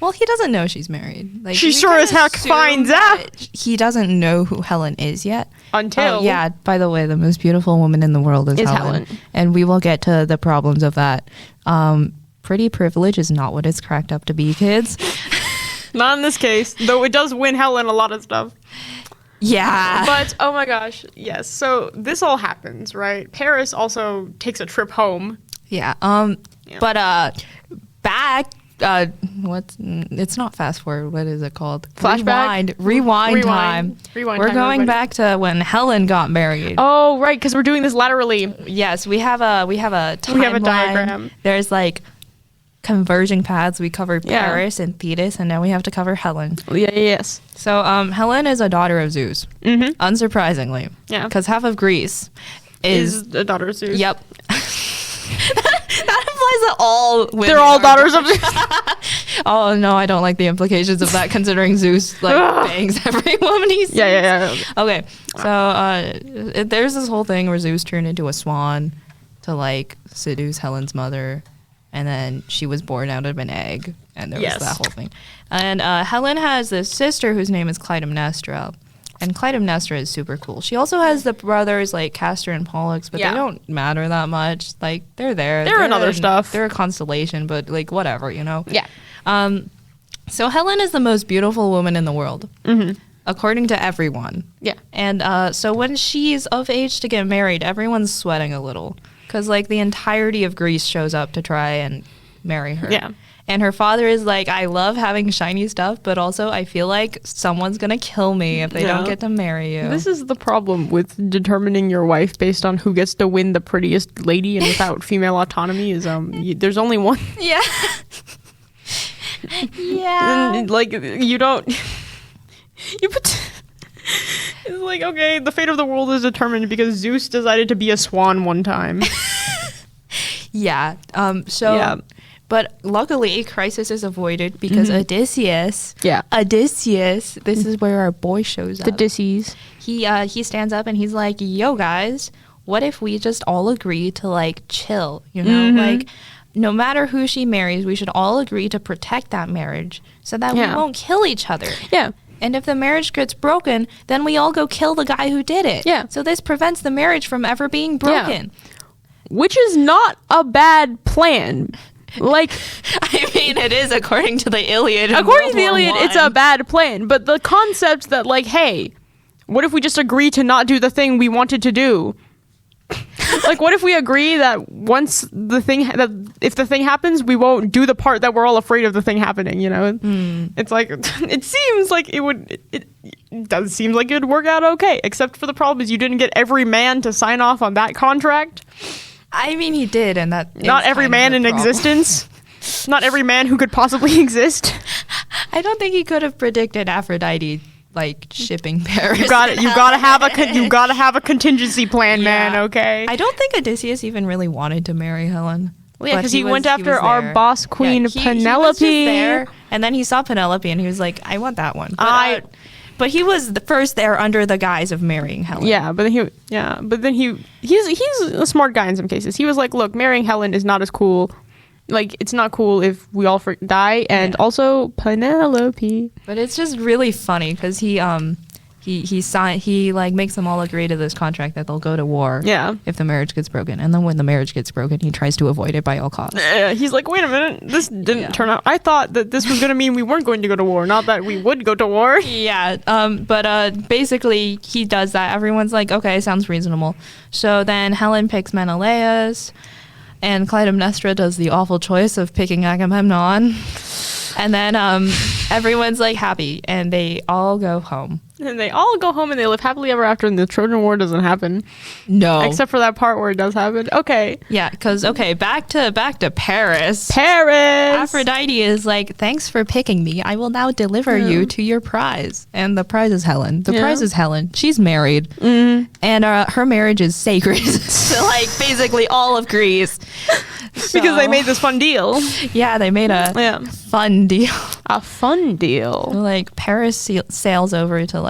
well, he doesn't know she's married. Like, she sure as heck finds out. He doesn't know who Helen is yet. Until. Yeah, by the way, the most beautiful woman in the world is Helen. And we will get to the problems of that. Pretty privilege is not what it's cracked up to be, kids. Not in this case, though it does win Helen a lot of stuff. Yeah. But, oh my gosh, yes. So this all happens, right? Paris also takes a trip home. Yeah. But back... it's not fast forward, what is it called? Flashback? Rewind time. Rewind we're time, going everybody. back to when Helen got married. Oh right, because we're doing this laterally. Yes, we have a timeline. We have a diagram. There's like converging paths. We covered Paris and Thetis, and now we have to cover Helen. Yes. So Helen is a daughter of Zeus, unsurprisingly. Yeah, because half of Greece is a daughter of Zeus. Yep. That implies that all women they're all daughters of Zeus. Oh no, I don't like the implications of that, considering Zeus like bangs every woman he sees. Yeah. Okay, so there's this whole thing where Zeus turned into a swan to like seduce Helen's mother, and then she was born out of an egg, and there was that whole thing. And Helen has this sister whose name is Clytemnestra. And Clytemnestra is super cool. She also has the brothers like Castor and Pollux, but they don't matter that much. Like they're there. They're in other stuff. They're a constellation, but like whatever, you know. Yeah. So Helen is the most beautiful woman in the world, according to everyone. Yeah. And so when she's of age to get married, everyone's sweating a little because like the entirety of Greece shows up to try and marry her. Yeah. And her father is like, I love having shiny stuff, but also I feel like someone's going to kill me if they don't get to marry you. This is the problem with determining your wife based on who gets to win the prettiest lady and without female autonomy is there's only one. Yeah. Yeah. And, like, you don't... you put... It's like, okay, the fate of the world is determined because Zeus decided to be a swan one time. Yeah. But luckily, crisis is avoided because Odysseus. Yeah. Odysseus. This is where our boy shows up. The Odysseus. He stands up and he's like, "Yo, guys, what if we just all agree to like chill? You know, like no matter who she marries, we should all agree to protect that marriage so that we won't kill each other. Yeah." And if the marriage gets broken, then we all go kill the guy who did it. Yeah. So this prevents the marriage from ever being broken. Yeah. Which is not a bad plan. Like, I mean, it is according to the Iliad. According to the Iliad, it's a bad plan. But the concept that, like, hey, what if we just agree to not do the thing we wanted to do? Like, Like, what if we agree that once if the thing happens, we won't do the part that we're all afraid of the thing happening, you know? It's like, it seems like it does seem like it would work out okay, except for the problem is you didn't get every man to sign off on that contract. I mean, he did, and that not every man in existence. Not every man who could possibly exist. I don't think he could have predicted Aphrodite like shipping Paris. You got to have a contingency plan, man. Okay. I don't think Odysseus even really wanted to marry Helen. Well, yeah, because he went after our boss queen Penelope. He was just there, and then he saw Penelope, and he was like, "I want that one." But he was the first there under the guise of marrying Helen. Yeah, but then he's a smart guy in some cases. He was like, "Look, marrying Helen is not as cool. Like, it's not cool if we all die." And also Penelope. But it's just really funny because he like makes them all agree to this contract that they'll go to war. Yeah. If the marriage gets broken, and then when the marriage gets broken, he tries to avoid it by all costs. He's like, wait a minute, this didn't turn out. I thought that this was going to mean we weren't going to go to war, not that we would go to war. Yeah. But basically, he does that. Everyone's like, okay, sounds reasonable. So then Helen picks Menelaus, and Clytemnestra does the awful choice of picking Agamemnon. And then everyone's like happy, and they all go home. And they all go home and they live happily ever after, and the Trojan War doesn't happen. No. Except for that part where it does happen. Okay. Yeah, because, back to Paris. Paris! Aphrodite is like, thanks for picking me. I will now deliver you to your prize. And the prize is Helen. The prize is Helen. She's married. And her marriage is sacred to, like, basically all of Greece. Because they made this fun deal. Yeah, they made a fun deal. A fun deal. Like, Paris sails over to, like,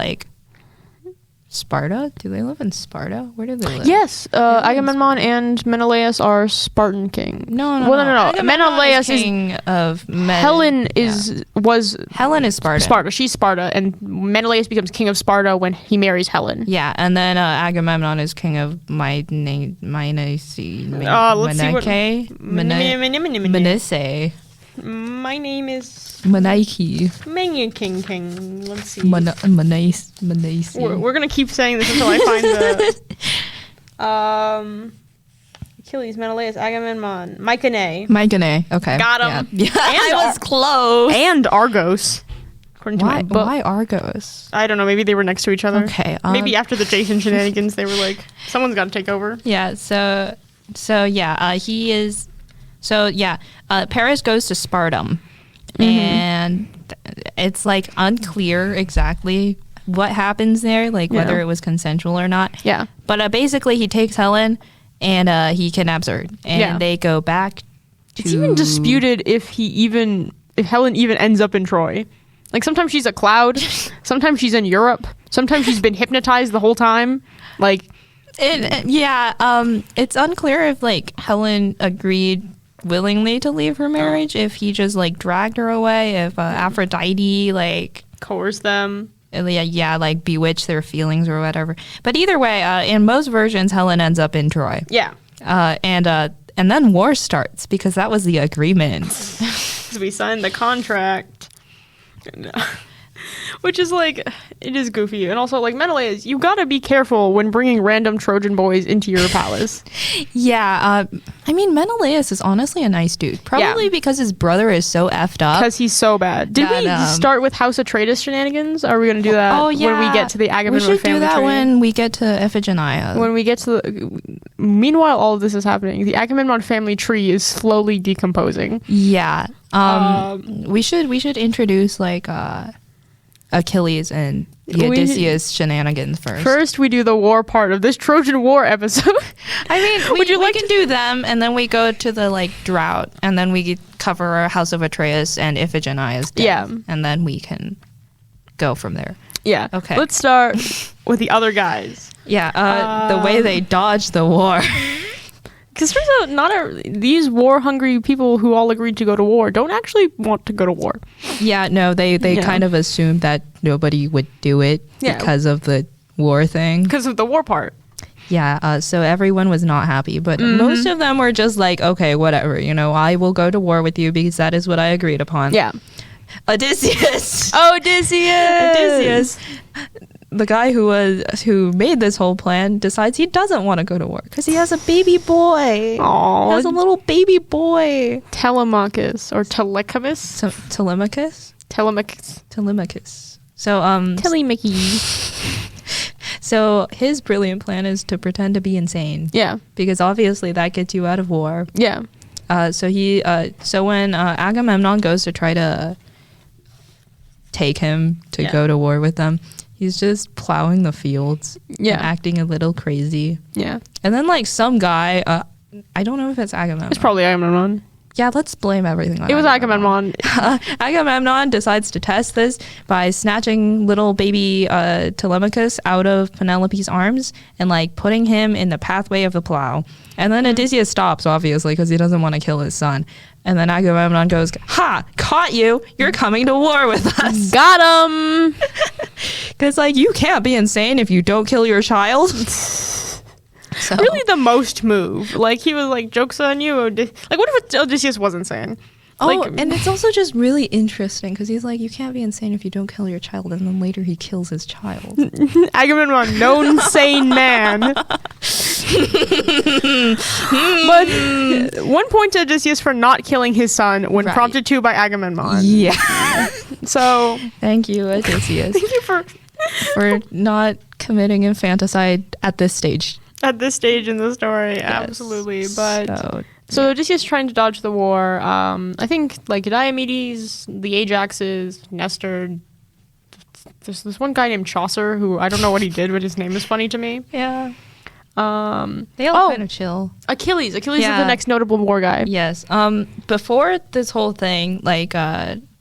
Sparta? Do they live in Sparta? Where do they live? Yes, Agamemnon and Menelaus are Spartan king. No. Menelaus is king of Helen Helen is Sparta. Sparta. She's Sparta, and Menelaus becomes king of Sparta when he marries Helen. Yeah, and then Agamemnon is king of Menese. My name is Manike. King. Let's see. Manase. We're gonna keep saying this until I find the Achilles, Menelaus, Agamemnon, Mycenae. Okay. Got him. Yeah. I was close. And Argos. According to my book. Why Argos? I don't know. Maybe they were next to each other. Okay. Maybe after the Jason shenanigans, they were like, someone's got to take over. Yeah. Paris goes to Sparta, and it's like unclear exactly what happens there, like whether it was consensual or not. Yeah. But basically, he takes Helen and he kidnaps her, and they go back. It's even disputed if Helen even ends up in Troy. Like, sometimes she's a cloud, sometimes she's in Europe, sometimes she's been hypnotized the whole time. Like, it's unclear if like Helen agreed willingly to leave her marriage, if he just like dragged her away, if Aphrodite like coerced them, like bewitched their feelings or whatever. But either way, in most versions, Helen ends up in Troy. Yeah. And then war starts because that was the agreement. Because we signed the contract. Which is like, it is goofy. And also, like, Menelaus, you gotta be careful when bringing random Trojan boys into your palace. Yeah, I mean, Menelaus is honestly a nice dude. Probably because his brother is so effed up. Because he's so bad. Did we start with House Atreides shenanigans? Are we gonna do that when we get to the Agamemnon family tree? We should do that when we get to Iphigenia. When we get to Meanwhile, all of this is happening. The Agamemnon family tree is slowly decomposing. Yeah. We should introduce, like, Achilles and the Odysseus shenanigans first. First, we do the war part of this Trojan War episode. I mean, we can do them, and then we go to the like drought, and then we cover our House of Atreus and Iphigenia's death. Yeah, and then we can go from there. Yeah. Okay. Let's start with the other guys. Yeah. The way they dodged the war. Because turns out these war-hungry people who all agreed to go to war don't actually want to go to war. Yeah, no, they kind of assumed that nobody would do it because of the war thing. Because of the war part. Yeah, so everyone was not happy, but most of them were just like, okay, whatever, I will go to war with you because that is what I agreed upon. Yeah. Odysseus. the guy who made this whole plan decides he doesn't want to go to war because he has a baby boy. Oh, He has a little baby boy. Telemachus or Telemachus? Telemachus. Telemachus. So Telemachus. so his brilliant plan is to pretend to be insane. Yeah. Because obviously that gets you out of war. Yeah. So when Agamemnon goes to try to take him to go to war with them, he's just plowing the fields. Yeah. And acting a little crazy. Yeah. And then like some guy, I don't know if it's Agamemnon. It's probably Agamemnon. Yeah, let's blame everything on It was Agamemnon. Agamemnon decides to test this by snatching little baby Telemachus out of Penelope's arms and like putting him in the pathway of the plow. And then Odysseus stops, obviously, because he doesn't want to kill his son. And then Agamemnon goes, "Ha! Caught you! You're coming to war with us." Got him! Because like you can't be insane if you don't kill your child. So. Really the most move. Like, he was like, joke's on you. Like, what if Odysseus wasn't saying? Oh, Like, and it's also just really interesting because he's like, you can't be insane if you don't kill your child. And then later he kills his child. Agamemnon, known sane man. But one point to Odysseus for not killing his son when prompted to by Agamemnon. Yeah. So, thank you, Odysseus. thank you for not committing infanticide at this stage. At this stage in the story, Yes. But so Odysseus trying to dodge the war. I think like Diomedes, the Ajaxes, Nestor. There's this one guy named Chaucer who I don't know what he did, but his name is funny to me. Yeah. They all kind of chill. Achilles is the next notable war guy. Yes. Before this whole thing, like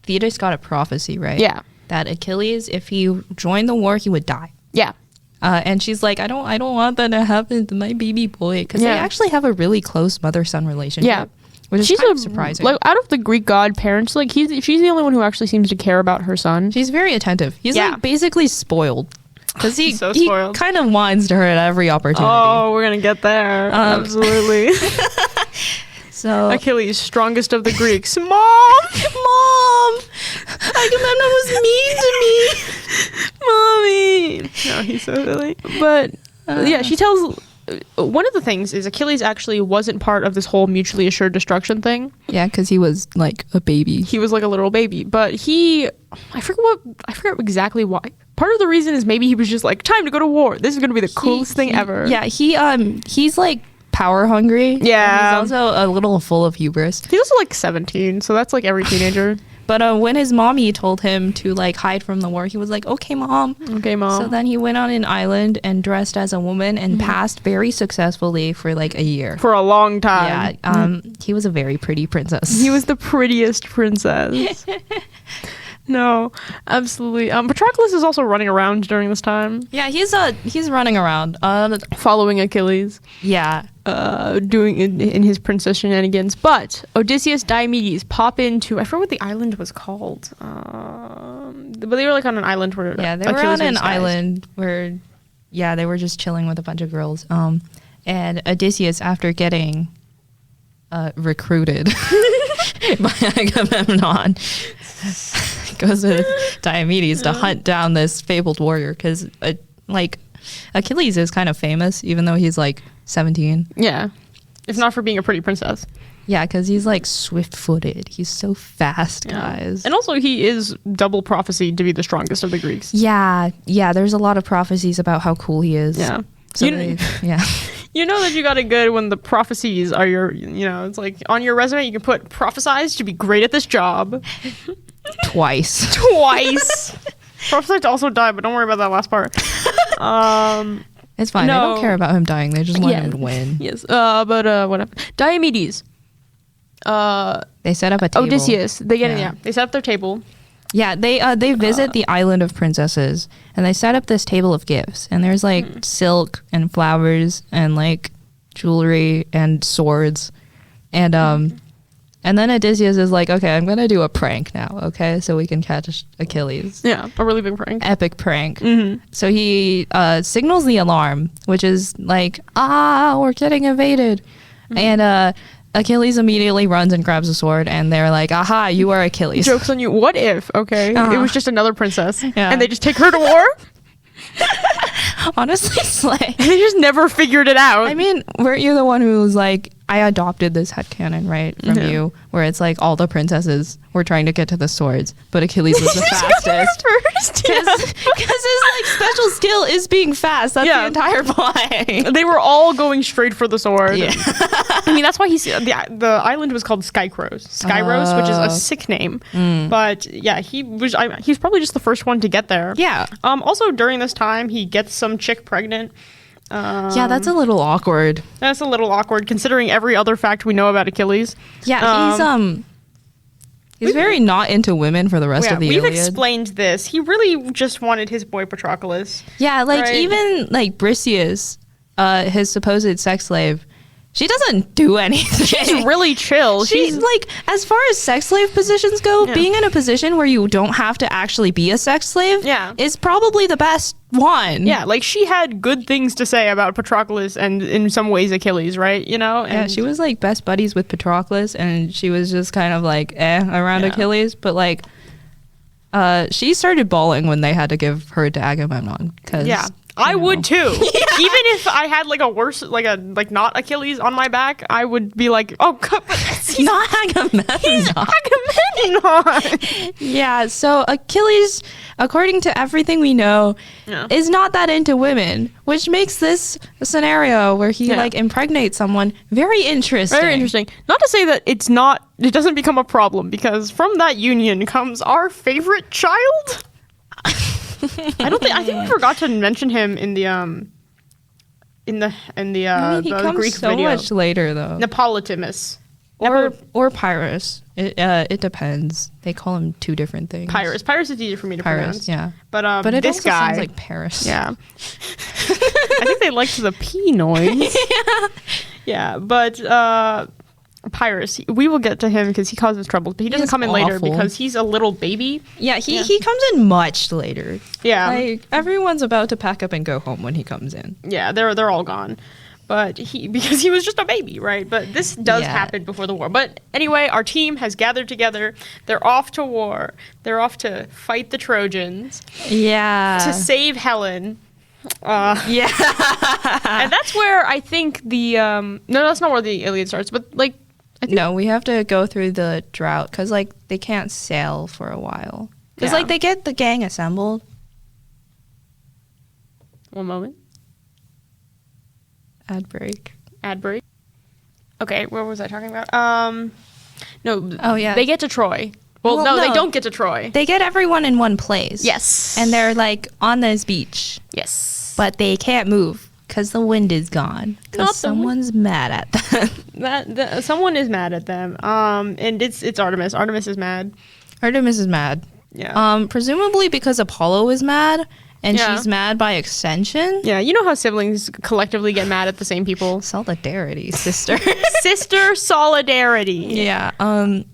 Thetis got a prophecy, right? Yeah. That Achilles, if he joined the war, he would die. Yeah. And she's like, I don't want that to happen to my baby boy because they actually have a really close mother-son relationship. Yeah, which is kind of surprising. Like out of the Greek god parents, like she's the only one who actually seems to care about her son. She's very attentive. He's like basically spoiled because he kind of whines to her at every opportunity. Oh, we're gonna get there. Absolutely. So Achilles, strongest of the Greeks. Mom, Agamemnon was mean to me. Mommy. No, he's so silly. But yeah, she tells. One of the things is Achilles actually wasn't part of this whole mutually assured destruction thing. Yeah, because he was like a baby. He was like a little baby, but I forget exactly why. Part of the reason is maybe he was just like, time to go to war. This is going to be the coolest thing ever. Yeah, he's like power hungry. Yeah. He's also a little full of hubris. He's also like 17, so that's like every teenager. But when his mommy told him to like hide from the war, he was like, okay, mom. Okay, mom. So then he went on an island and dressed as a woman and passed very successfully for like a year. For a long time. Yeah. He was a very pretty princess. He was the prettiest princess. No, absolutely. Patroclus is also running around during this time. Yeah, he's running around, following Achilles. Yeah, doing in his princess shenanigans. But Odysseus, Diomedes pop into, I forget what the island was called. But they were like on an island where they were on an island where they were just chilling with a bunch of girls. And Odysseus, after getting recruited by Agamemnon, goes with Diomedes to hunt down this fabled warrior because Achilles is kind of famous even though he's like 17. Yeah, if not for being a pretty princess. Yeah, because he's like swift-footed. He's so fast, guys. And also he is double prophesied to be the strongest of the Greeks. Yeah, there's a lot of prophecies about how cool he is. Yeah. So you know that you got it good when the prophecies are it's like on your resume you can put prophesized to be great at this job. Twice. Prophesied to also die, but don't worry about that last part. It's fine. No. They don't care about him dying. They just want him to win. Yes. But what happened? Diomedes. They set up a table. Odysseus. They set up their table. Yeah, they visit the island of princesses and they set up this table of gifts and there's like silk and flowers and like jewelry and swords and then Odysseus is like, okay, I'm gonna do a prank now, okay, so we can catch Achilles. Yeah, a really big prank. Epic prank. So he signals the alarm, which is like, we're getting invaded, and Achilles immediately runs and grabs a sword, and they're like, aha, you are Achilles. Joke's on you. What if, it was just another princess, and they just take her to war? Honestly, slay. They just never figured it out. I mean, weren't you the one who was like, I adopted this headcanon, right, from you, where it's like all the princesses were trying to get to the swords, but Achilles was the fastest. First, Because his like special skill is being fast. That's the entire point. They were all going straight for the sword. Yeah. I mean, that's why the island was called Skyros, which is a sick name. But yeah, he was probably just the first one to get there. Yeah. Also, during this time, he gets some chick pregnant. Yeah, that's a little awkward. That's a little awkward considering every other fact we know about Achilles. Yeah, he's very not into women for the rest of the We've Iliad. explained this. He really just wanted his boy Patroclus. Yeah, like right? even like Briseis, his supposed sex slave, she doesn't do anything. She's really chill. She's like, as far as sex slave positions go, being in a position where you don't have to actually be a sex slave is probably the best one. Yeah, like she had good things to say about Patroclus and in some ways Achilles, right? You know? And yeah, she was like best buddies with Patroclus and she was just kind of like around Achilles, but like she started bawling when they had to give her to Agamemnon. I would too. Even if I had like a worse, like not Achilles on my back, I would be like, oh, God, he's not Agamemnon. He's Agamemnon. Yeah, so Achilles, according to everything we know, is not that into women, which makes this scenario where he like impregnates someone very interesting. Very interesting. Not to say that it doesn't become a problem, because from that union comes our favorite child. I think we forgot to mention him in the he the comes Greek so video. Much later though. Neoptolemus. Or Pyrrhus. It depends. They call him two different things. Pyrrhus. Pyrrhus is easier for me to pronounce. Yeah. But it this also guy sounds like Paris. Yeah. I think they liked the P noise. Yeah, but Pyrrhus, we will get to him because he causes trouble, but he doesn't come in later because he's a little baby. Yeah, he comes in much later. Yeah. Like everyone's about to pack up and go home when he comes in. Yeah, they're all gone. But because he was just a baby, right? But this does happen before the war. But anyway, our team has gathered together. They're off to war. They're off to fight the Trojans. Yeah. To save Helen. And that's where I think no, that's not where the Iliad starts. But like, no, we have to go through the drought because like they can't sail for a while. Because like they get the gang assembled. One moment. Ad break. Okay, what was I talking about? No. Oh yeah. They get to Troy. Well, no, they don't get to Troy. They get everyone in one place. Yes. And they're like on this beach. Yes. But they can't move because the wind is gone. Because someone's mad at them. Someone is mad at them. And it's Artemis. Artemis is mad. Yeah. Presumably because Apollo is mad. And she's mad by extension. Yeah, you know how siblings collectively get mad at the same people? Solidarity, sister. Sister solidarity. Yeah.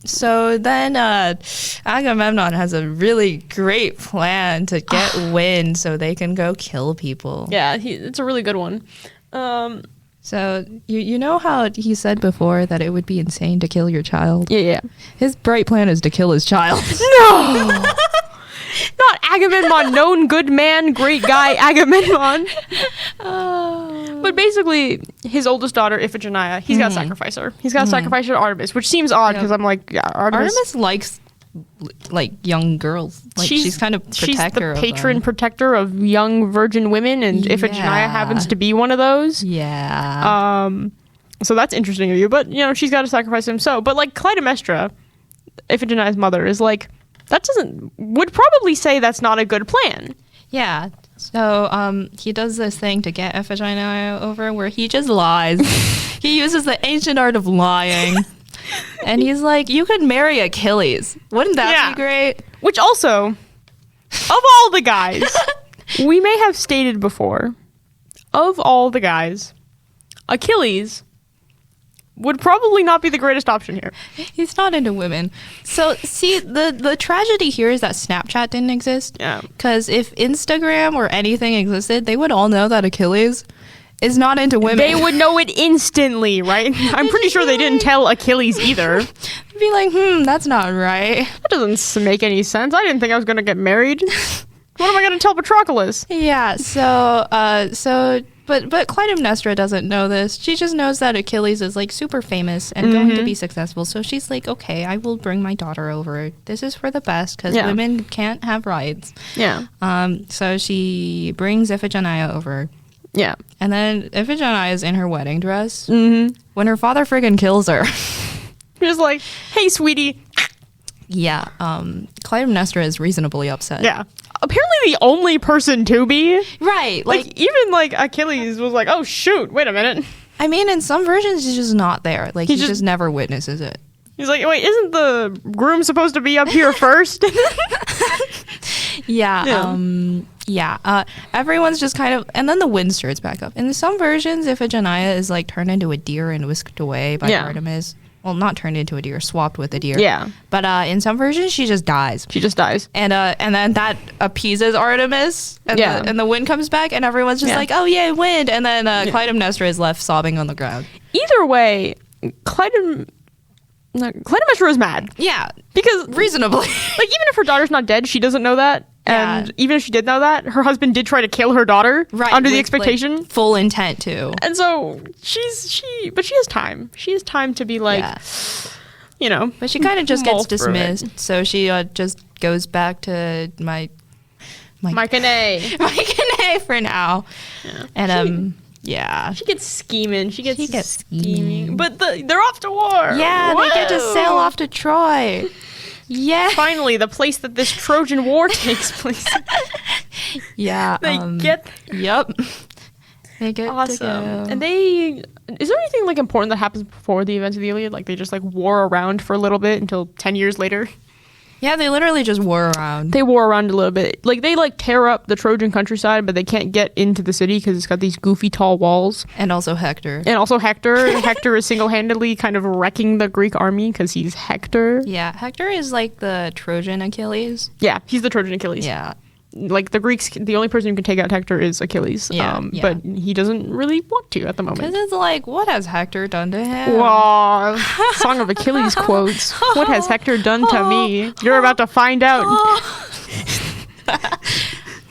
So then Agamemnon has a really great plan to get wind so they can go kill people. Yeah, it's a really good one. So you know how he said before that it would be insane to kill your child? Yeah. His bright plan is to kill his child. No! Not Agamemnon, known good man, great guy, Agamemnon. But basically, his oldest daughter, Iphigenia, he's got to sacrifice her. He's got to sacrifice her to Artemis, which seems odd because I'm like, Artemis likes like young girls. Like she's kind of protector. She's the patron protector of young virgin women, and Iphigenia happens to be one of those. Yeah. So that's interesting of you, but she's got to sacrifice him. But like Clytemnestra, Iphigenia's mother, is like, would probably say that's not a good plan. Yeah. So he does this thing to get Iphigenia over where he just lies. He uses the ancient art of lying. And he's like, you could marry Achilles. Wouldn't that be great? Which also, of all the guys, we may have stated before, of all the guys, Achilles would probably not be the greatest option here. He's not into women. So, see, the tragedy here is that Snapchat didn't exist. Yeah. Because if Instagram or anything existed, they would all know that Achilles is not into women. They would know it instantly, right? I'm pretty sure they didn't tell Achilles either. Be like, that's not right. That doesn't make any sense. I didn't think I was going to get married. What am I going to tell Patroclus? Yeah, but Clytemnestra doesn't know this. She just knows that Achilles is like super famous and going to be successful. So she's like, okay, I will bring my daughter over. This is for the best because women can't have rights. Yeah. So she brings Iphigenia over. Yeah. And then Iphigenia is in her wedding dress when her father friggin' kills her. He's like, hey, sweetie. Yeah. Clytemnestra is reasonably upset. Yeah. Apparently the only person to be. Right. Like even like Achilles was like, oh, shoot, wait a minute. I mean, in some versions, he's just not there. Like, he just never witnesses it. He's like, wait, isn't the groom supposed to be up here first? Everyone's just kind of, and then the wind stirs back up. In some versions, Iphigenia is like turned into a deer and whisked away by Artemis. Well, not turned into a deer, swapped with a deer. Yeah. But in some versions, she just dies. She just dies. And then that appeases Artemis. And the wind comes back, and everyone's just like, oh, yay, wind. And then Clytemnestra is left sobbing on the ground. Either way, Clytemnestra is mad. Yeah. Because reasonably. Like, even if her daughter's not dead, she doesn't know that. And even if she did know that, her husband did try to kill her daughter under the expectation. Like, full intent to. And so but she has time. She has time to be like, you know. But she kind of just gets dismissed. So she just goes back to Mike and A for now. Yeah. And she gets scheming. She gets scheming. But they're off to war. Yeah, they get to sail off to Troy. Yeah. Finally, the place that this Trojan War takes place. Yeah. They get. Yep. They get awesome. To go. And is there anything like important that happens before the events of the Iliad? Like they just like war around for a little bit until 10 years later? Yeah, they literally just war around. They war around a little bit. Like they like tear up the Trojan countryside, but they can't get into the city because it's got these goofy tall walls. And also Hector. Hector is single-handedly kind of wrecking the Greek army because he's Hector. Yeah, Hector is like the Trojan Achilles. Yeah, he's the Trojan Achilles. Yeah. Like the Greeks, the only person who can take out Hector is Achilles. But he doesn't really want to at the moment. Because it's like, what has Hector done to him? Wow. Song of Achilles quotes. What has Hector done to me? You're about to find out.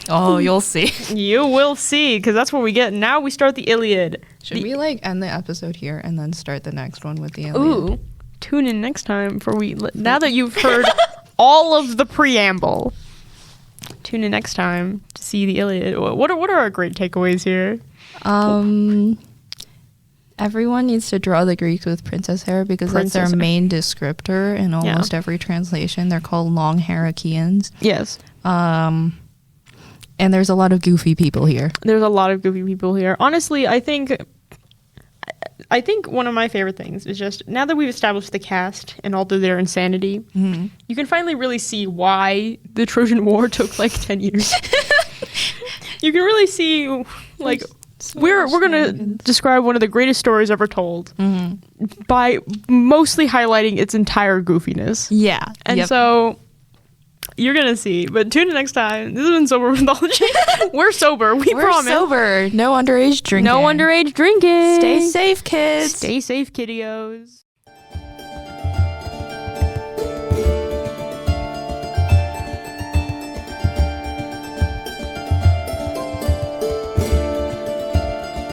Oh, you'll see. You will see, because that's what we get. Now we start the Iliad. Should we like end the episode here and then start the next one with the Iliad? Ooh. Tune in next time now that you've heard all of the preamble. Tune in next time to see the Iliad. What are our great takeaways here? Everyone needs to draw the Greeks with princess hair because that's their main descriptor in almost every translation. They're called long Heracleans. Yes. And there's a lot of goofy people here. Honestly, I think one of my favorite things is just now that we've established the cast and all of their insanity, you can finally really see why the Trojan War took like 10 years. You can really see like we're going to describe one of the greatest stories ever told by mostly highlighting its entire goofiness. Yeah. And so you're going to see. But tune in next time. This has been Sober Mythology. We're sober. We're promise. We're sober. No underage drinking. No underage drinking. Stay safe, kids. Stay safe, kiddios.